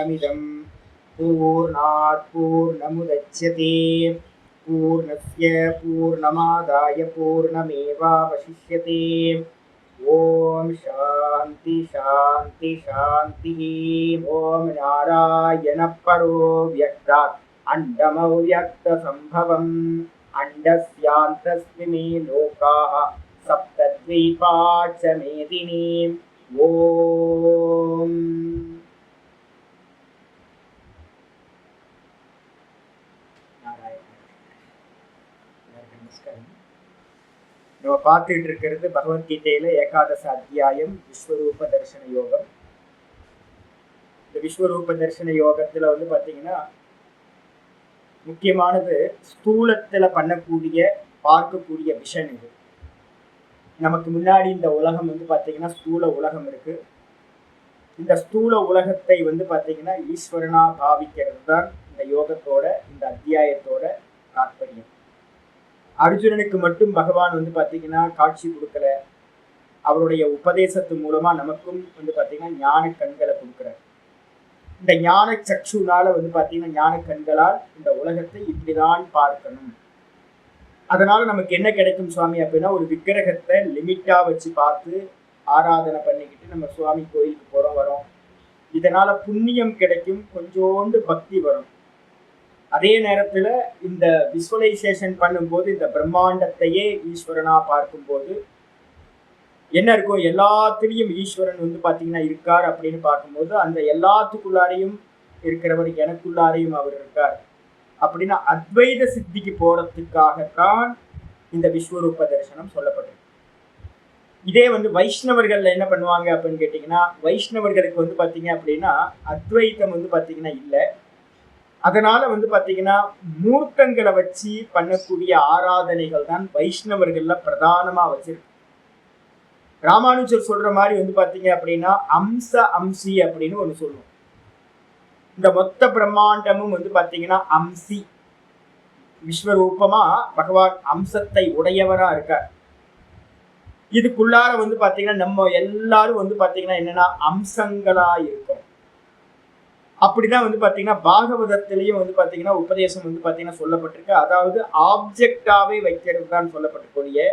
पूर्णमिदं पूर्णात् पूर्णमुदच्यते पूर्णस्य पूर्णमादाय पूर्णमेवावशिष्यते। ओम शांति शांति शांति। ओम नारायण परो व्यक्तात् अंडमव्यक्त संभवम् अंडस्यान्तस्मिन् लोकाः सप्तद्वीपा च मेदिनी। ओम நம்ம பார்த்துட்டு இருக்கிறது பகவத்கீதையில ஏகாதச அத்தியாயம் விஸ்வரூப தரிசன யோகம். இந்த விஸ்வரூப தரிசன யோகத்துல பாத்தீங்கன்னா முக்கியமானது ஸ்தூலத்துல பண்ணக்கூடிய பார்க்கக்கூடிய விஷன். இது நமக்கு முன்னாடி இந்த உலகம் பாத்தீங்கன்னா ஸ்தூல உலகம் இருக்கு. இந்த ஸ்தூல உலகத்தை பாத்தீங்கன்னா ஈஸ்வரனா பாவிக்கிறது தான் இந்த யோகத்தோட இந்த அத்தியாயத்தோட தாற்பயம். அர்ஜுனனுக்கு மட்டும் பகவான் பாத்தீங்கன்னா காட்சி கொடுக்கல, அவருடைய உபதேசத்து மூலமா நமக்கும் பாத்தீங்கன்னா ஞான கண்களை கொடுக்கிறார். இந்த ஞான சக்ஷுனால பாத்தீங்கன்னா ஞான கண்களால் இந்த உலகத்தை இப்படிதான் பார்க்கணும். அதனால நமக்கு என்ன கிடைக்கும் சுவாமி அப்படின்னா, ஒரு விக்கிரகத்தை லிமிட்டா வச்சு பார்த்து ஆராதனை பண்ணிக்கிட்டு நம்ம சுவாமி கோயிலுக்கு போறோம் வரோம். இதனால புண்ணியம் கிடைக்கும், கொஞ்சோண்டு பக்தி வரும். அதே நேரத்துல இந்த விசுவலைசேஷன் பண்ணும்போது இந்த பிரம்மாண்டத்தையே ஈஸ்வரனா பார்க்கும்போது என்ன இருக்கும், எல்லாத்துலேயும் ஈஸ்வரன் பாத்தீங்கன்னா இருக்கார் அப்படின்னு பார்க்கும்போது அந்த எல்லாத்துக்குள்ளாரையும் இருக்கிறவர் எனக்குள்ளாரையும் அவர் இருக்கார் அப்படின்னா அத்வைத சித்திக்கு போறதுக்காகத்தான் இந்த விஸ்வரூப தரிசனம் சொல்லப்படுது. இதே வைஷ்ணவர்கள் என்ன பண்ணுவாங்க அப்படின்னு கேட்டீங்கன்னா, வைஷ்ணவர்களுக்கு பாத்தீங்க அப்படின்னா அத்வைத்தம் பாத்தீங்கன்னா இல்லை. அதனால பாத்தீங்கன்னா மூர்த்தங்களை வச்சு பண்ணக்கூடிய ஆராதனைகள் தான் வைஷ்ணவர்கள்ல பிரதானமா வச்சிருக்கு. ராமானுஜர் சொல்ற மாதிரி பாத்தீங்க அப்படின்னா அம்ச அம்சி அப்படின்னு ஒண்ணு சொல்லுவோம். இந்த மொத்த பிரம்மாண்டமும் பாத்தீங்கன்னா அம்சி விஸ்வரூபமா பகவான் அம்சத்தை உடையவரா இருக்கார். இதுக்குள்ளார பாத்தீங்கன்னா நம்ம எல்லாரும் பாத்தீங்கன்னா என்னன்னா அம்சங்களா இருக்கும். அப்படிதான் பாத்தீங்கன்னா பாகவதத்திலையும் பாத்தீங்கன்னா உபதேசம் பாத்தீங்கன்னா சொல்லப்பட்டிருக்கு. அதாவது ஆப்ஜெக்டாவே வைக்கிறது தான் சொல்லப்பட்டிருக்கூடிய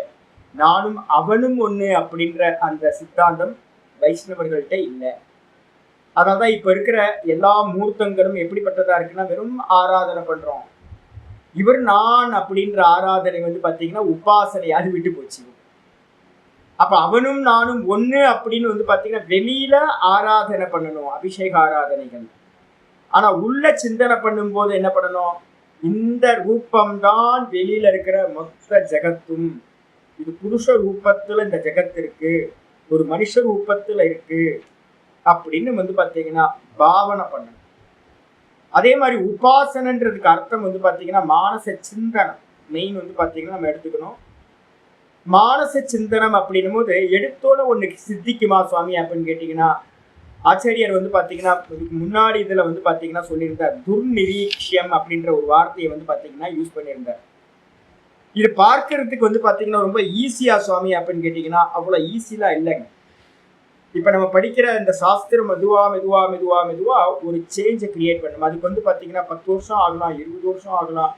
நானும் அவனும் ஒண்ணு அப்படின்ற அந்த சித்தாந்தம் வைஷ்ணவர்கள்ட்ட இல்லை. அதனால்தான் இப்ப இருக்கிற எல்லா மூர்த்தங்களும் எப்படிப்பட்டதா இருக்குன்னா வெறும் ஆராதனை பண்றோம். இவர் நான் அப்படின்ற ஆராதனை பாத்தீங்கன்னா உபாசனை அது விட்டு போச்சு. அப்ப அவனும் நானும் ஒண்ணு அப்படின்னு பாத்தீங்கன்னா வெளியில ஆராதனை பண்ணணும், அபிஷேக ஆராதனைகள். ஆனா உள்ள சிந்தனை பண்ணும் போது என்ன பண்ணணும், இந்த ரூபம்தான் வெளியில இருக்கிற மொத்த ஜெகத்தும். இது புருஷ ரூபத்துல இந்த ஜெகத் இருக்கு, ஒரு மனுஷ ரூபத்துல இருக்கு அப்படின்னு பாத்தீங்கன்னா பாவனை பண்ணணும். அதே மாதிரி உபாசனன்றதுக்கு அர்த்தம் பாத்தீங்கன்னா மானச சிந்தனம் மெயின் பாத்தீங்கன்னா நம்ம எடுத்துக்கணும். மானச சிந்தனம் அப்படின்னும் போது எடுத்தோட ஒண்ணு சித்திக்குமா சுவாமி அப்படின்னு கேட்டீங்கன்னா, ஆச்சாரியர் பாத்தீங்கன்னா முன்னாடி இதுல பாத்தீங்கன்னா சொல்லியிருந்தார், துர்நிரீக்ஷியம் அப்படின்ற ஒரு வார்த்தையை பாத்தீங்கன்னா யூஸ் பண்ணியிருந்தார். இது பார்க்கறதுக்கு பாத்தீங்கன்னா ரொம்ப ஈஸியா சுவாமி அப்படின்னு கேட்டீங்கன்னா அவ்வளவு ஈஸிலாம் இல்லைங்க. இப்ப நம்ம படிக்கிற இந்த சாஸ்திரம் மெதுவா மெதுவா மெதுவா மெதுவா ஒரு சேஞ்சை கிரியேட் பண்ணணும். அதுக்கு பாத்தீங்கன்னா 10 வருஷம் ஆகலாம், 20 வருஷம் ஆகலாம்,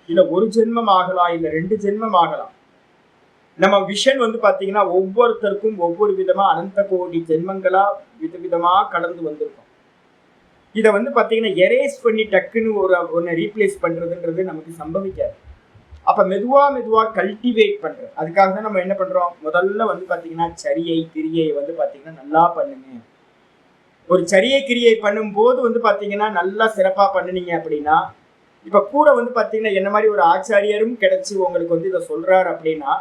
இல்ல ஒரு ஜென்மம் ஆகலாம், இல்ல 2 ஜென்மம் ஆகலாம். நம்ம விஷன் பாத்தீங்கன்னா ஒவ்வொருத்தருக்கும் ஒவ்வொரு விதமா அனந்த கோடி ஜென்மங்களா விதவிதமா கடந்து வந்திருக்கும். இதை பாத்தீங்கன்னா எரேஸ் பண்ணி டக்குன்னு ஒன்னு ரீப்ளேஸ் பண்றதுன்றது நமக்கு சம்பவிக்காது. அப்ப மெதுவா மெதுவா கல்டிவேட் பண்றது. அதுக்காக தான் நம்ம என்ன பண்றோம், முதல்ல பாத்தீங்கன்னா சரியை கிரியை பாத்தீங்கன்னா நல்லா பண்ணுங்க. ஒரு சரியை கிரியை பண்ணும் போது பாத்தீங்கன்னா நல்லா சிறப்பா பண்ணுனீங்க அப்படின்னா, இப்ப கூட பாத்தீங்கன்னா என்ன மாதிரி ஒரு ஆச்சாரியரும் கிடைச்சி உங்களுக்கு இதை சொல்றாரு அப்படின்னா,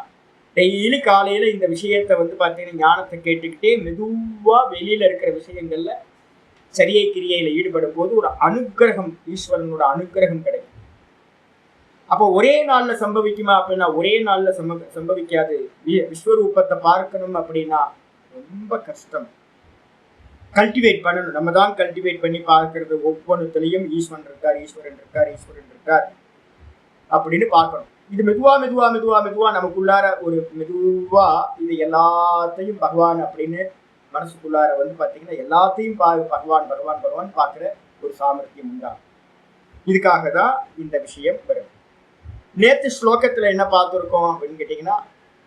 டெய்லி காலையில இந்த விஷயத்த பாத்தீங்கன்னா ஞானத்தை கேட்டுக்கிட்டே மெதுவா வெளியில இருக்கிற விஷயங்கள்ல சரியை கிரியையில ஈடுபடும் போது ஒரு அனுக்கிரகம், ஈஸ்வரனோட அனுக்கிரகம் கிடைக்கும். அப்போ ஒரே நாள்ல சம்பவிக்குமா அப்படின்னா ஒரே நாள்ல சம்பவிக்காது. விஸ்வரூபத்தை பார்க்கணும் அப்படின்னா ரொம்ப கஷ்டம். கல்டிவேட் பண்ணணும். நம்ம தான் கல்டிவேட் பண்ணி பார்க்கறது. ஒவ்வொன்றுத்துலையும் ஈஸ்வரன் இருக்கார், ஈஸ்வரன் இருக்கார், ஈஸ்வரன் இருக்கார் அப்படின்னு பார்க்கணும். இது மெதுவா மெதுவா மெதுவா மெதுவா நமக்குள்ளார ஒரு மெதுவா இது எல்லாத்தையும் பகவான் அப்படின்னு மனசுக்குள்ளார பாத்தீங்கன்னா எல்லாத்தையும் பகவான் பகவான் பகவான் பார்க்குற ஒரு சாமர்த்தியம் உண்டாகும். இதுக்காக தான் இந்த விஷயம் வரும். நேற்று ஸ்லோகத்துல என்ன பார்த்துருக்கோம் அப்படின்னு கேட்டீங்கன்னா,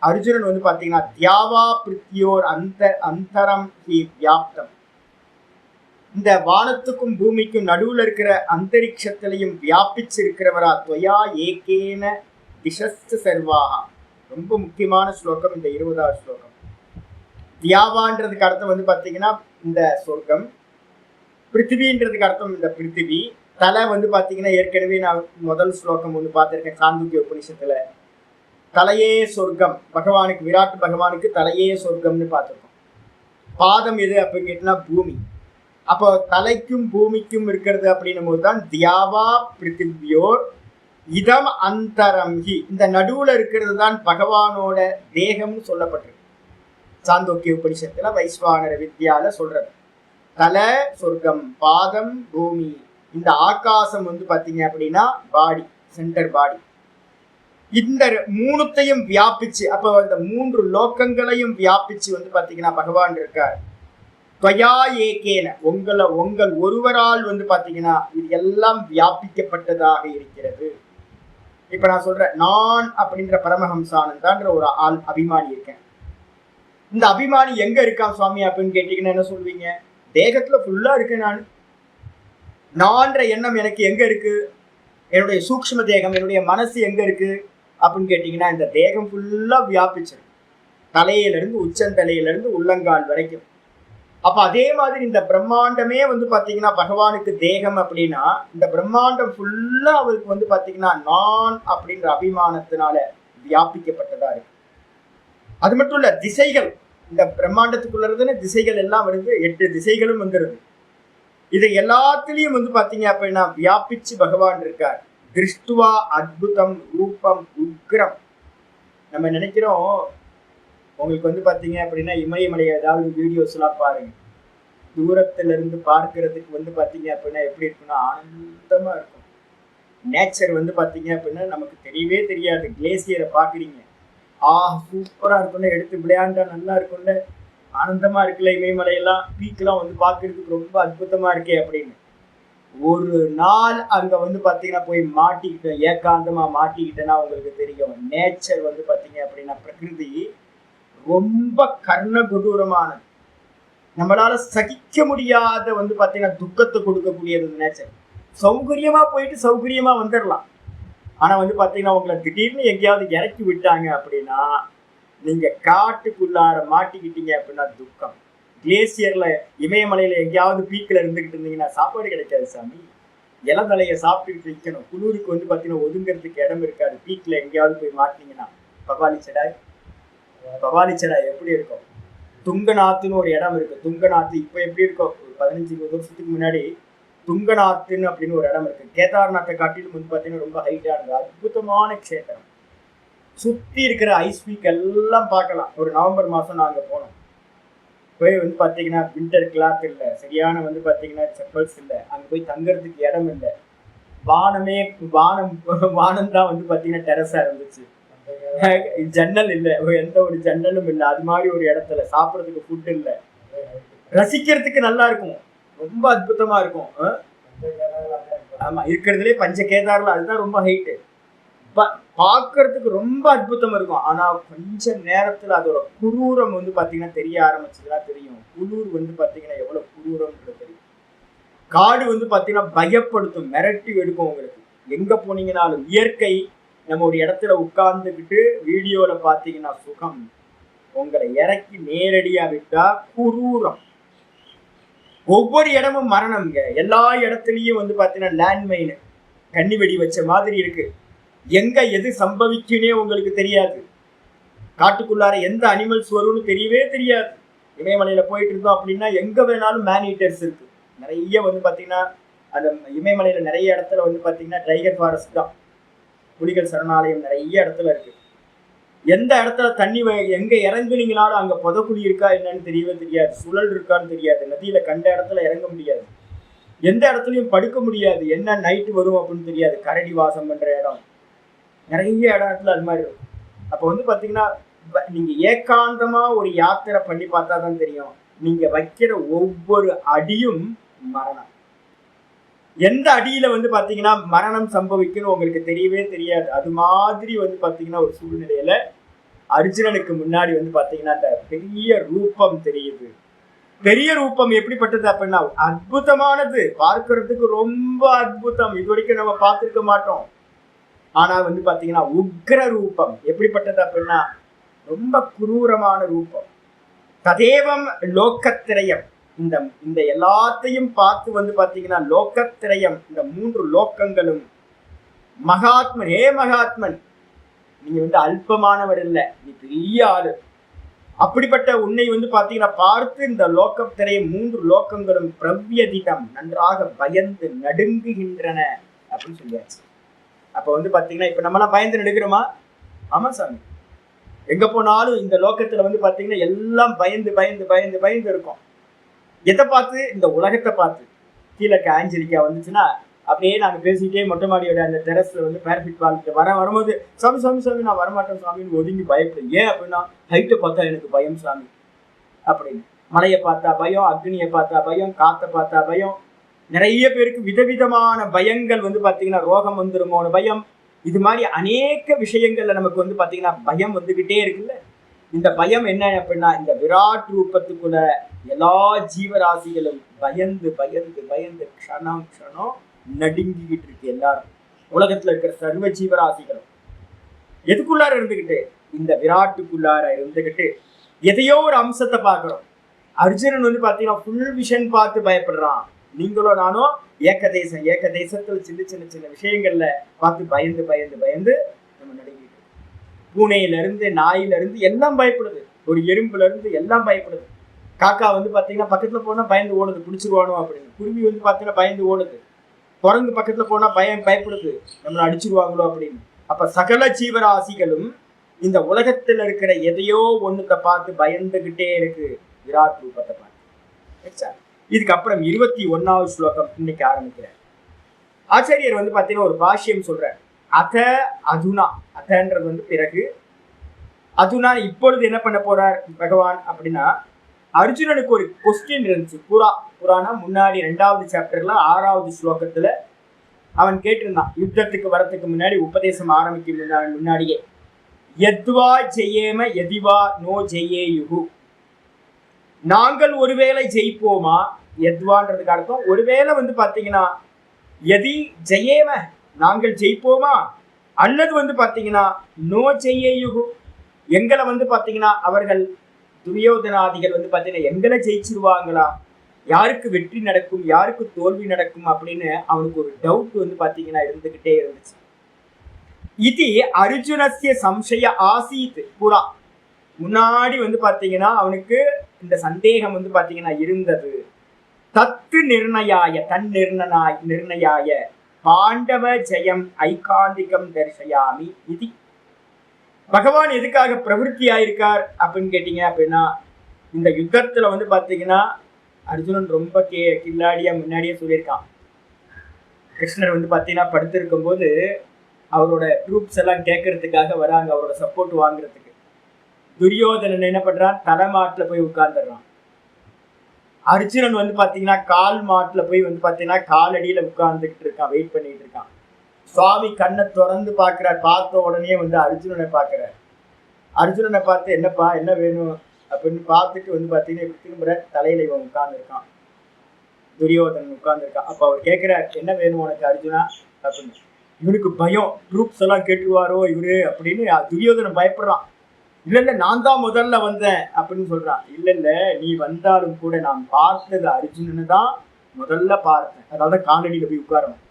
அர்ஜுனன் வந்து பாத்தீங்கன்னா தியாவா பிருத்தியோர் அந்தரம் ஹி வியாப்தம், இந்த வானத்துக்கும் பூமிக்கும் நடுவுல இருக்கிற அந்தரிக்ஷத்திலையும் வியாபிச்சு இருக்கிறவரா துவயா ஏகேன திசஸ்து சர்வாகா. ரொம்ப முக்கியமான ஸ்லோகம் இந்த 20வது ஸ்லோகம். தியாவான்றதுக்கு அர்த்தம் வந்து பாத்தீங்கன்னா இந்த சொர்க்கம், பிருத்திவின்றதுக்கு அர்த்தம் இந்த பிருத்திவி. தலை வந்து பாத்தீங்கன்னா ஏற்கனவே நான் முதல் ஸ்லோகம் ஒன்று பார்த்திருக்கேன் சாந்தோக்கிய உபநிஷத்துல, தலையே சொர்க்கம், பகவானுக்கு விராட் பகவானுக்கு தலையே சொர்க்கம்னு பார்த்துருக்கோம். பாதம் எது அப்படின்னு கேட்டீங்கன்னா பூமி. அப்போ தலைக்கும் பூமிக்கும் இருக்கிறது அப்படின்னும் போதுதான் தியாவா பிருத்திவியோர் இதம் அந்தரம்ஹி, இந்த நடுவுல இருக்கிறது தான் பகவானோட தேகம்னு சொல்லப்பட்டிருக்கு சாந்தோக்கிய உபனிஷத்துல வைஸ்வானர வித்யால சொல்றது. தலை சொர்க்கம், பாதம் பூமி, இந்த ஆகாசம் வந்து பாத்தீங்க அப்படின்னா பாடி, சென்டர் பாடி. இந்த மூணுத்தையும் வியாபிச்சு, அப்போ இந்த 3 லோக்கங்களையும் வியாபிச்சு வந்து பாத்தீங்கன்னா பகவான் இருக்கார். துவயா ஏகேன, உங்கள் ஒருவரால் வந்து பாத்தீங்கன்னா இது எல்லாம் வியாபிக்கப்பட்டதாக இருக்கிறது. இப்ப நான் சொல்றேன், நான் அப்படின்ற பரமஹம்சானந்தான்ற ஒரு ஆள் அபிமானி இருக்கேன். இந்த அபிமானி எங்க இருக்கான் சுவாமி அப்படின்னு கேட்டீங்கன்னா என்ன சொல்வீங்க? தேகத்துல ஃபுல்லா இருக்கு. நான்ற எண்ணம் எனக்கு எங்க இருக்கு? என்னுடைய சூக்ஷ்ம தேகம், என்னுடைய மனசு எங்க இருக்கு அப்படின்னு கேட்டீங்கன்னா இந்த தேகம் ஃபுல்லா வியாபிச்சிருக்கு, தலையிலிருந்து உச்சந்தலையிலிருந்து உள்ளங்கால் வரைக்கும். அப்ப அதே மாதிரி இந்த பிரம்மாண்டமே வந்து பாத்தீங்கன்னா பகவானுக்கு தேகம் அப்படின்னா, இந்த பிரம்மாண்டம் ஃபுல்லா அவருக்கு வந்து பாத்தீங்கன்னா நான் அப்படின்ற அபிமானத்தினால வியாபிக்கப்பட்டதா இருக்கு. அது மட்டும் இல்ல, திசைகள், இந்த பிரம்மாண்டத்துக்குள்ளதுன்னு திசைகள் எல்லாம் வருது, 8 திசைகளும் வந்துருது. இதை எல்லாத்துலயும் வந்து பாத்தீங்க அப்படின்னா வியாபிச்சு பகவான் இருக்கார். திருஷ்டுவா அத்புதம் ரூபம் உக்ரம். நம்ம நினைக்கிறோம் உங்களுக்கு வந்து பாத்தீங்க அப்படின்னா இமயமலை ஏதாவது வீடியோஸ் எல்லாம் பாருங்க, தூரத்துல இருந்து பார்க்கறதுக்கு வந்து பாத்தீங்க அப்படின்னா எப்படி இருக்குன்னா ஆனந்தமா இருக்கும். நேச்சர் வந்து பாத்தீங்க அப்படின்னா நமக்கு தெரியவே தெரியாது. கிளேசியரை பாக்குறீங்க, சூப்பரா இருக்கும்ல, எடுத்து விளையாண்டா நல்லா இருக்கும்ல, ஆனந்தமா இருக்குல்ல, இமயமலையெல்லாம் பீக்கெல்லாம் வந்து பாக்குறதுக்கு ரொம்ப அற்புதமா இருக்கே அப்படின்னு. ஒரு நாள் அங்க வந்து பாத்தீங்கன்னா போய் மாட்டிக்கிட்டோம், ஏகாந்தமா மாட்டிக்கிட்டேன்னா உங்களுக்கு தெரியும் நேச்சர் வந்து பாத்தீங்க அப்படின்னா பிரகிருதி ரொம்ப கர்ண கொடூரமானது. நம்மளால சகிக்க முடியாத வந்து பாத்தீங்கன்னா துக்கத்தை கொடுக்கக்கூடியது நேச்சர். சௌகரியமா போயிட்டு சௌகரியமா வந்துடலாம். ஆனா வந்து பாத்தீங்கன்னா உங்களை திடீர்னு எங்கேயாவது இறக்கி விட்டாங்க அப்படின்னா நீங்க காட்டுக்குள்ளார மாட்டிக்கிட்டீங்க அப்படின்னா துக்கம். கிளேசியர்ல இமயமலையில எங்கேயாவது பீக்கில் இருந்துகிட்டு இருந்தீங்கன்னா சாப்பாடு கிடைக்காது சாமி, இளந்தலையை சாப்பிட்டுட்டு இருக்கணும். குளிருக்கு வந்து பாத்தீங்கன்னா ஒதுங்கிறதுக்கு இடம் இருக்காது. பீக்ல எங்கேயாவது போய் மாட்டினீங்கன்னா பவானிச்சடா எப்படி இருக்கும்? துங்கநாத்துன்னு ஒரு இடம் இருக்கு. துங்கநாத்து இப்ப எப்படி இருக்கும்? ஒரு 15-20 வருஷத்துக்கு முன்னாடி துங்கநாத்துன்னு அப்படின்னு ஒரு இடம் இருக்கு. கேதார்நாத்தை காட்டிலும் வந்து பாத்தீங்கன்னா ரொம்ப ஹைட்டானது, அற்புதமான க்ஷேத்திரம். சுத்தி இருக்கிற ஐஸ் பீக் எல்லாம் பார்க்கலாம். ஒரு நவம்பர் மாசம் நாங்க போனோம். போய் வந்து பாத்தீங்கன்னா வின்டர் கிளாத் இல்லை, சரியான வந்து பாத்தீங்கன்னா செப்பல்ஸ் இல்லை, அங்க போய் தங்கறதுக்கு இடம் இல்லை. வானம் தான் வந்து பாத்தீங்கன்னா டெரஸா இருந்துச்சு. ஜன்னல் இல்லை, எந்த ஒரு ஜன்னலும் இல்லை. அது மாதிரி ஒரு இடத்துல சாப்பிட்றதுக்கு ஃபுட் இல்லை. ரசிக்கிறதுக்கு நல்லா இருக்கும், ரொம்ப அற்புதமா இருக்கும். ஆமா, இருக்கிறதுலே பஞ்ச கேதார்ல அதுதான் ரொம்ப ஹைட்டு. பார்க்கறதுக்கு ரொம்ப அற்புதமா இருக்கும். ஆனா கொஞ்ச நேரத்துல அதோட குரூரம் வந்து பாத்தீங்கன்னா தெரிய ஆரம்பிச்சதுன்னா தெரியும். குளூர் வந்து பாத்தீங்கன்னா எவ்வளவு குரூரம்ன்றது தெரியும். காடு வந்து பாத்தீங்கன்னா பயப்படுத்தும், மிரட்டி எடுக்கும் உங்களுக்கு. எங்க போனீங்கன்னாலும் இயற்கை நம்ம ஒரு இடத்துல உட்கார்ந்துக்கிட்டு வீடியோல பாத்தீங்கன்னா சுகம், உங்களை இறக்கி நேரடியா விட்டா குரூரம். ஒவ்வொரு இடமும் மரணம்ங்க. எல்லா இடத்துலயும் வந்து பாத்தீங்கன்னா லேண்ட்மைன் கண்ணி வெடி வச்ச மாதிரி இருக்கு. எங்க எது சம்பவிக்குன்னே உங்களுக்கு தெரியாது. காட்டுக்குள்ளார எந்த அனிமல்ஸ் வரும்னு தெரியவே தெரியாது. இமயமலையில போயிட்டு இருந்தோம் அப்படின்னா எங்க வேணாலும் மேன் ஈட்டர்ஸ் இருக்கு நிறைய. வந்து பாத்தீங்கன்னா அந்த இமயமலையில நிறைய இடத்துல வந்து பாத்தீங்கன்னா டைகர் ஃபாரஸ்ட் தான், புலிகள் சரணாலயம் நிறைய இடத்துல இருக்கு. எந்த இடத்துல தண்ணி எங்க இறங்குனீங்கனாலும் அங்க புதக்குழி இருக்கா என்னன்னு தெரியவே தெரியாது, சுழல் இருக்கான்னு தெரியாது, நதியில கண்ட இடத்துல இறங்க முடியாது, எந்த இடத்துலயும் படுக்க முடியாது, என்ன நைட்டு வரும் அப்படின்னு தெரியாது, கரடி வாசம் பண்ற இடம் நிறைய இடத்துல அது மாதிரி இருக்கும். அப்ப வந்து பாத்தீங்கன்னா நீங்க ஏகாந்தமா ஒரு யாத்திரை பண்ணி பார்த்தா தான் தெரியும், நீங்க வைக்கிற ஒவ்வொரு அடியும் மரணம். எந்த அடியில வந்து பாத்தீங்கன்னா மரணம் சம்பவிக்குன்னு உங்களுக்கு தெரியவே தெரியாது. அது மாதிரி வந்து பாத்தீங்கன்னா ஒரு சூழ்நிலையில அர்ஜுனனுக்கு முன்னாடி வந்து பாத்தீங்கன்னா அந்த பெரிய ரூபம் தெரியுது. பெரிய ரூபம் எப்படிப்பட்டது அப்படின்னா அற்புதமானது, பார்க்கறதுக்கு ரொம்ப அற்புதம், இது வரைக்கும் நம்ம பார்த்திருக்க மாட்டோம். ஆனா வந்து பாத்தீங்கன்னா உக்ர ரூபம் எப்படிப்பட்டது அப்படின்னா ரொம்ப குரூரமான ரூபம். ததேவம் லோகத்திரயம், இந்த இந்த எல்லாத்தையும் பார்த்து வந்து பாத்தீங்கன்னா லோகத்திரயம், இந்த 3 லோக்கங்களும் மகாத்மன், ஹே மகாத்மன், நீங்க வந்து அல்பமானவர் இல்ல, நீ பெரிய ஆளு, அப்படிப்பட்ட உன்னை வந்து பாத்தீங்கன்னா பார்த்து இந்த லோகத்திரையும் 3 லோக்கங்களும் பிரவ்யதிகம், நன்றாக பயந்து நடுங்குகின்றன அப்படின்னு சொல்லியாச்சு. அப்ப வந்து பாத்தீங்கன்னா இப்ப நம்மளாம் பயந்து நடுக்கிறோமா? ஆமா சாமி. எங்க போனாலும் இந்த லோகத்துல வந்து பாத்தீங்கன்னா எல்லாம் பயந்து பயந்து பயந்து பயந்து இருக்கும். எதை பார்த்து? இந்த உலகத்தை பார்த்து. கீழே ஆஞ்சலிக்கா வந்துச்சுன்னா அப்படியே நாங்க பேசிக்கிட்டே மொட்டை மாடியோட அந்த டெரஸ்ல வந்து பேரபிட் வாழ்க்கை வரும்போது சாமி சாமி சாமி நான் வரமாட்டேன் சாமின்னு ஒதுங்கி பயப்படும். ஏன் அப்படின்னா ஹைட்டை பார்த்தா எனக்கு பயம் சாமி அப்படின்னு. மலையை பார்த்தா பயம், அக்னியை பார்த்தா பயம், காத்தை பார்த்தா பயம். நிறைய பேருக்கு விதவிதமான பயங்கள் வந்து பாத்தீங்கன்னா ரோகம் வந்துருமோன்னு பயம். இது மாதிரி அநேக விஷயங்கள்ல நமக்கு வந்து பாத்தீங்கன்னா பயம் வந்துகிட்டே இருக்குல்ல. இந்த பயம் என்ன அப்படின்னா இந்த விராட் ரூபத்துக்குள்ள எல்லா ஜீவராசிகளும் பயந்து பயந்து பயந்து க்ஷணம் க்ஷணம் நடுங்கிக்கிட்டு இருக்கு. எல்லாரும் உலகத்துல இருக்கிற சர்வ ஜீவராசிகளும் எதுக்குள்ளார இருந்துகிட்டு? இந்த விராட்டுக்குள்ளார இருந்துகிட்டு எதையோ ஒரு அம்சத்தை பார்க்கிறோம். அர்ஜுனன் வந்து பாத்தீங்கன்னா ஃபுல் விஷன் பார்த்து பயப்படுறான். நீங்களோ நானும் ஏக தேசத்துல சின்ன சின்ன சின்ன விஷயங்கள்ல பார்த்து பயந்து பயந்து பயந்து நம்ம நடுங்கிட்டு. பூனையில இருந்து நாயில இருந்து எல்லாம் பயப்படுது, ஒரு எறும்புல இருந்து எல்லாம் பயப்படுது. காக்கா வந்து பாத்தீங்கன்னா பக்கத்துல போனா பயந்து ஓடுது, பிடிச்சிருவானோ அப்படின்னு. குருவி வந்து பாத்தீங்கன்னா பயந்து ஓடுது. குரங்கு பக்கத்துல போனா பயப்படுது, நம்மளை அடிச்சிருவாங்களோ அப்படின்னு. அப்ப சகல ஜீவராசிகளும் இந்த உலகத்துல இருக்கிற எதையோ ஒண்ணுத்தை பார்த்து பயந்துகிட்டே இருக்கு, விராட் ரூபத்தை பார்த்து. இதுக்கப்புறம் 21வது ஸ்லோகம் இன்னைக்கு ஆரம்பிக்கிறார். ஆச்சாரியர் வந்து பாத்தீங்கன்னா ஒரு பாஷ்யம் சொல்றார். அத அதுனா, அதன்றது வந்து பிறகு, அதுனா இப்பொழுது என்ன பண்ண போறார் பகவான் அப்படின்னா, அர்ஜுனனுக்கு ஒரு கொஸ்டின் இருந்துச்சு. புராணா முன்னாடி 2வது சாப்டர்ல 6வது ஸ்லோகத்துல அவன் கேட்டிருந்தான். யுத்தத்துக்கு வரத்துக்கு முன்னாடி, உபதேசம் ஆரம்பிக்க முன்னாடியே, எத்வா ஜெயேம எதிவா நோ ஜெயேயுகு, நாங்கள் ஒருவேளை ஜெயிப்போமா? எத்வான்றதுக்கு அர்த்தம் ஒருவேளை வந்து பாத்தீங்கன்னா எதி ஜெயேம, நாங்கள் ஜெயிப்போமா, அல்லது வந்து பாத்தீங்கன்னா நோ ஜெயேயுகு, எங்களை வந்து பாத்தீங்கன்னா அவர்கள் துரியோதனாதிகள் வந்து பாத்தீங்கன்னா எங்களை ஜெயிச்சிருவாங்களா, யாருக்கு வெற்றி நடக்கும் யாருக்கு தோல்வி நடக்கும் அப்படின்னு அவனுக்கு ஒரு டவுட் வந்து பாத்தீங்கன்னா இருந்துகிட்டே இருந்துச்சு. இது அர்ஜுனஸ்ய சம்சய ஆசீத் புரா, முன்னாடி வந்து பாத்தீங்கன்னா அவனுக்கு இந்த சந்தேகம் வந்து பாத்தீங்கன்னா இருந்தது. தத்து நிர்ணயாய, தன் நிர்ணயாய பாண்டவ ஜெயம் ஐகாந்திகம் தரிசயாமி. இது பகவான் எதுக்காக பிரவருத்தி ஆயிருக்கார் அப்படின்னு கேட்டீங்க அப்படின்னா, இந்த யுத்தத்துல வந்து பாத்தீங்கன்னா அர்ஜுனன் ரொம்ப கில்லாடியா முன்னாடியே சொல்லியிருக்கான். கிருஷ்ணர் வந்து பாத்தீங்கன்னா படுத்திருக்கும் போது அவரோட ட்ரூப்ஸ் எல்லாம் கேட்கறதுக்காக வராங்க, அவரோட சப்போர்ட் வாங்குறதுக்கு. துரியோதனன் என்ன பண்றான்? தலைமாட்டுல போய் உட்கார்ந்துடுறான். அர்ஜுனன் வந்து பாத்தீங்கன்னா கால் மாட்டுல போய் வந்து பாத்தீங்கன்னா காலடியில உட்கார்ந்துகிட்டு இருக்கான், வெயிட் பண்ணிட்டு இருக்கான். சுவாமி கண்ணை திறந்து பாக்குறார். பார்த்த உடனே வந்து அர்ஜுனனை பாக்குறார். அர்ஜுனனை பார்த்து என்னப்பா என்ன வேணும் அப்படின்னு பார்த்துட்டு வந்து பாத்தீங்கன்னா இப்படி திரும்புற, தலையில இவன் உட்கார்ந்துருக்கான், துரியோதனன் உட்கார்ந்துருக்கான். அப்ப அவர் கேட்கிறார், என்ன வேணும் உனக்கு அர்ஜுனா அப்படின்னு. இவனுக்கு பயம், ட்ரூப்ஸ் எல்லாம் கேட்டுருவாரோ இவரு அப்படின்னு. துரியோதனன் பயப்படுறான். இல்ல நான் தான் முதல்ல வந்தேன் அப்படின்னு சொல்றான். இல்ல நீ வந்தாலும் கூட நான் பார்த்தது அர்ஜுனனை தான் முதல்ல பார்த்தேன். அதாவது காலடியில போய் உட்காரணும்.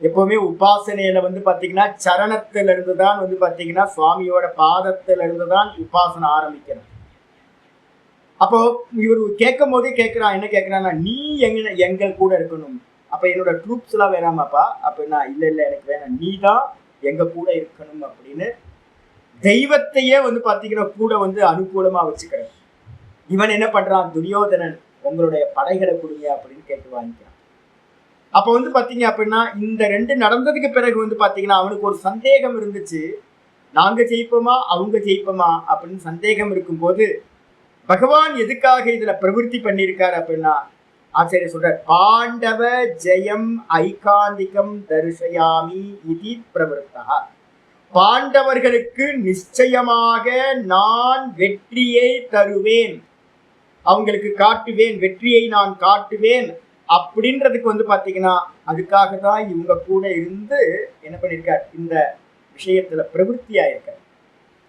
எப்பவுமே உபாசனையில வந்து பாத்தீங்கன்னா சரணத்துல இருந்துதான் வந்து பாத்தீங்கன்னா சுவாமியோட பாதத்துல இருந்துதான் உபாசனை ஆரம்பிக்கணும். அப்போ இவர் கேட்கும் போதே கேட்கிறான், என்ன கேட்கிறான்னா, நீ எங்கள் கூட இருக்கணும். அப்ப என்னோட ட்ரூப்ஸ் எல்லாம் வேணாமாப்பா அப்படின்னா, இல்ல எனக்கு வேணாம், நீ தான் எங்க கூட இருக்கணும் அப்படின்னு தெய்வத்தையே வந்து பாத்தீங்கன்னா கூட வந்து அனுகூலமா வச்சுக்கிறேன். இவன் என்ன பண்றான்? துரியோதனன் உங்களுடைய படைகளை கொடுங்க அப்படின்னு கேட்டு வாங்கிக்கிறான். அப்ப வந்து பாத்தீங்க அப்படின்னா இந்த 2 நடந்ததுக்கு பிறகு வந்து பாத்தீங்கன்னா அவனுக்கு ஒரு சந்தேகம் இருந்துச்சு. நாங்க ஜெயிப்போமா அவங்க ஜெயிப்போமா அப்படின்னு சந்தேகம் இருக்கும்போது பகவான் எதுக்காக இதுல பிரவருத்தி பண்ணியிருக்காரு அப்படின்னா, ஆச்சரிய சொல்றார், பாண்டவ ஜெயம் ஐகாந்திகம் தரிசயாமி இதி பிரவருத்தா. பாண்டவர்களுக்கு நிச்சயமாக நான் வெற்றியை தருவேன், அவங்களுக்கு காட்டுவேன், வெற்றியை நான் காட்டுவேன் அப்படின்றதுக்கு வந்து பாத்தீங்கன்னா அதுக்காக தான் இவங்க கூட இருந்து என்ன பண்ணிருக்கார், இந்த விஷயத்துல பிரவருத்தியா இருக்கார்.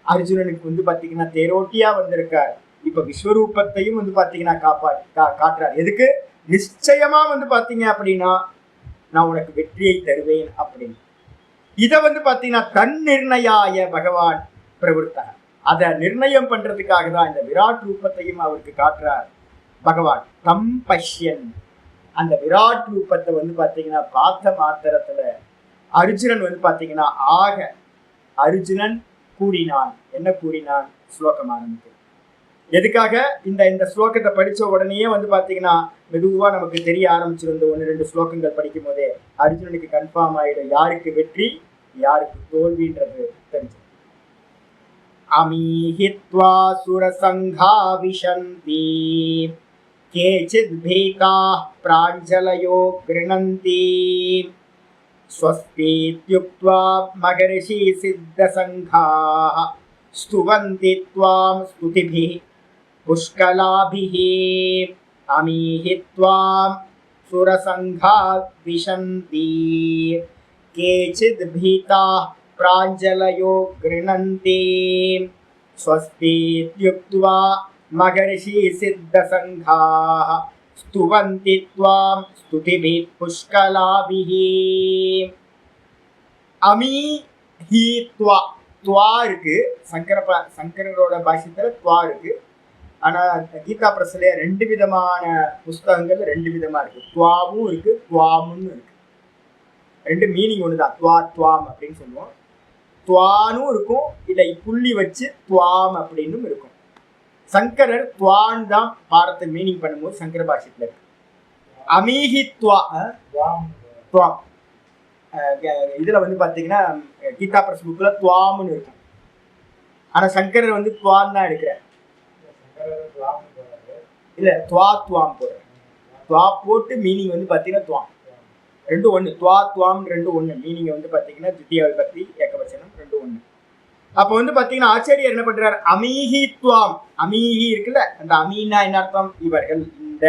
அர்ஜுனனுக்கு வந்து பாத்தீங்கன்னா தேரோட்டியா வந்திருக்கார். இப்ப விஸ்வரூபத்தையும் வந்து பாத்தீங்கன்னா காட்டுறார். எதுக்கு? நிச்சயமா வந்து பாத்தீங்க அப்படின்னா நான் உனக்கு வெற்றியை தருவேன் அப்படின்னு. இத வந்து பாத்தீங்கன்னா தன் நிர்ணயாய பகவான் பிரவருத்தக, அதை நிர்ணயம் பண்றதுக்காக தான் இந்த விராட் ரூபத்தையும் அவருக்கு காட்டுறார் பகவான். தம் பஷ்யன், அந்த விராட் ரூபத்தை வந்து பாத்தீங்கன்னா பார்த்த மாத்திரத்துல அர்ஜுனன் வந்து பாத்தீங்கன்னா ஆக அர்ஜுனன் கூறினான். என்ன கூறினான்? ஸ்லோகம் ஆரம்பிக்கு. எதுக்காக? இந்த ஸ்லோகத்தை படிச்ச உடனே வந்து பாத்தீங்கன்னா மெதுவா நமக்கு தெரிய ஆரம்பிச்சிடும். இந்த 1-2 ஸ்லோகங்கள் படிக்கும் போதே அர்ஜுனனுக்கு கன்ஃபார்ம் ஆயிடும் யாருக்கு வெற்றி யாருக்கு தோல்வின்றது தெரிஞ்சு. அமீஹித்வா சுரசங்கா விஷந்தி கேசித் பீதாः பிராஞ்சலயோ கிருணந்தி ஸ்வஸ்தீத்யுக்த்வா மகரிஷி சித்தசங்காः ஸ்துவந்தி த்வாம் ஸ்துதிபிः புஷ்கலாபிः. அமீஹித்வாம் சுரசங்கா விஷந்தி கேசித் பீதாः பிராஞ்சலயோ கிருணந்தி ஸ்வஸ்தீத்யுக்த்வா மகரிஷி சித்தசங்காः ஸ்துவந்தி த்வாம் ஸ்துதிபிः புஷ்கலாபிः. அமீஹித்வா, துவா இருக்கு, சங்கரரோட பாஷ்யத்துல துவா இருக்கு. ஆனா கீதா பிரஸ்ல 2 விதமான புஸ்தகங்கள் 2 விதமா இருக்கு. துவாவும் இருக்கு, துவாமும் இருக்கு. 2 மீனிங் ஒண்ணுதான். துவா துவாம் அப்படின்னு சொல்லுவோம். துவானும் இருக்கும், இல்லை புள்ளி வச்சு துவாம் அப்படின்னு இருக்கும். சங்கரர் துவான் தான் பாடத்தை மீனிங் பண்ணும்போது சங்கர பாஷ்யத்துல இருக்கு. அமீஹி துவா துவாம், இதுல வந்து பாத்தீங்கன்னா கீதா பிரஸ் புக்ல துவாம்னு இருக்கும். ஆனா சங்கரர் வந்து துவான் தான் எடுக்கிறார். இல்ல துவா துவாம் போடுற, துவா போட்டு மீனிங் வந்து பாத்தீங்கன்னா துவாம் 2 1. துவா துவாம் 2 1. மீனிங் வந்து பாத்தீங்கன்னா தித்தியா விபக்தி ஏகவசனம் 2 1. அப்ப வந்து பாத்தீங்கன்னா ஆச்சாரியர் என்ன பண்றாரு, அமீஹி துவாம், அமீஹி இருக்குல்ல, அந்த அமீனா என்ன அர்த்தம்? இவர்கள் இந்த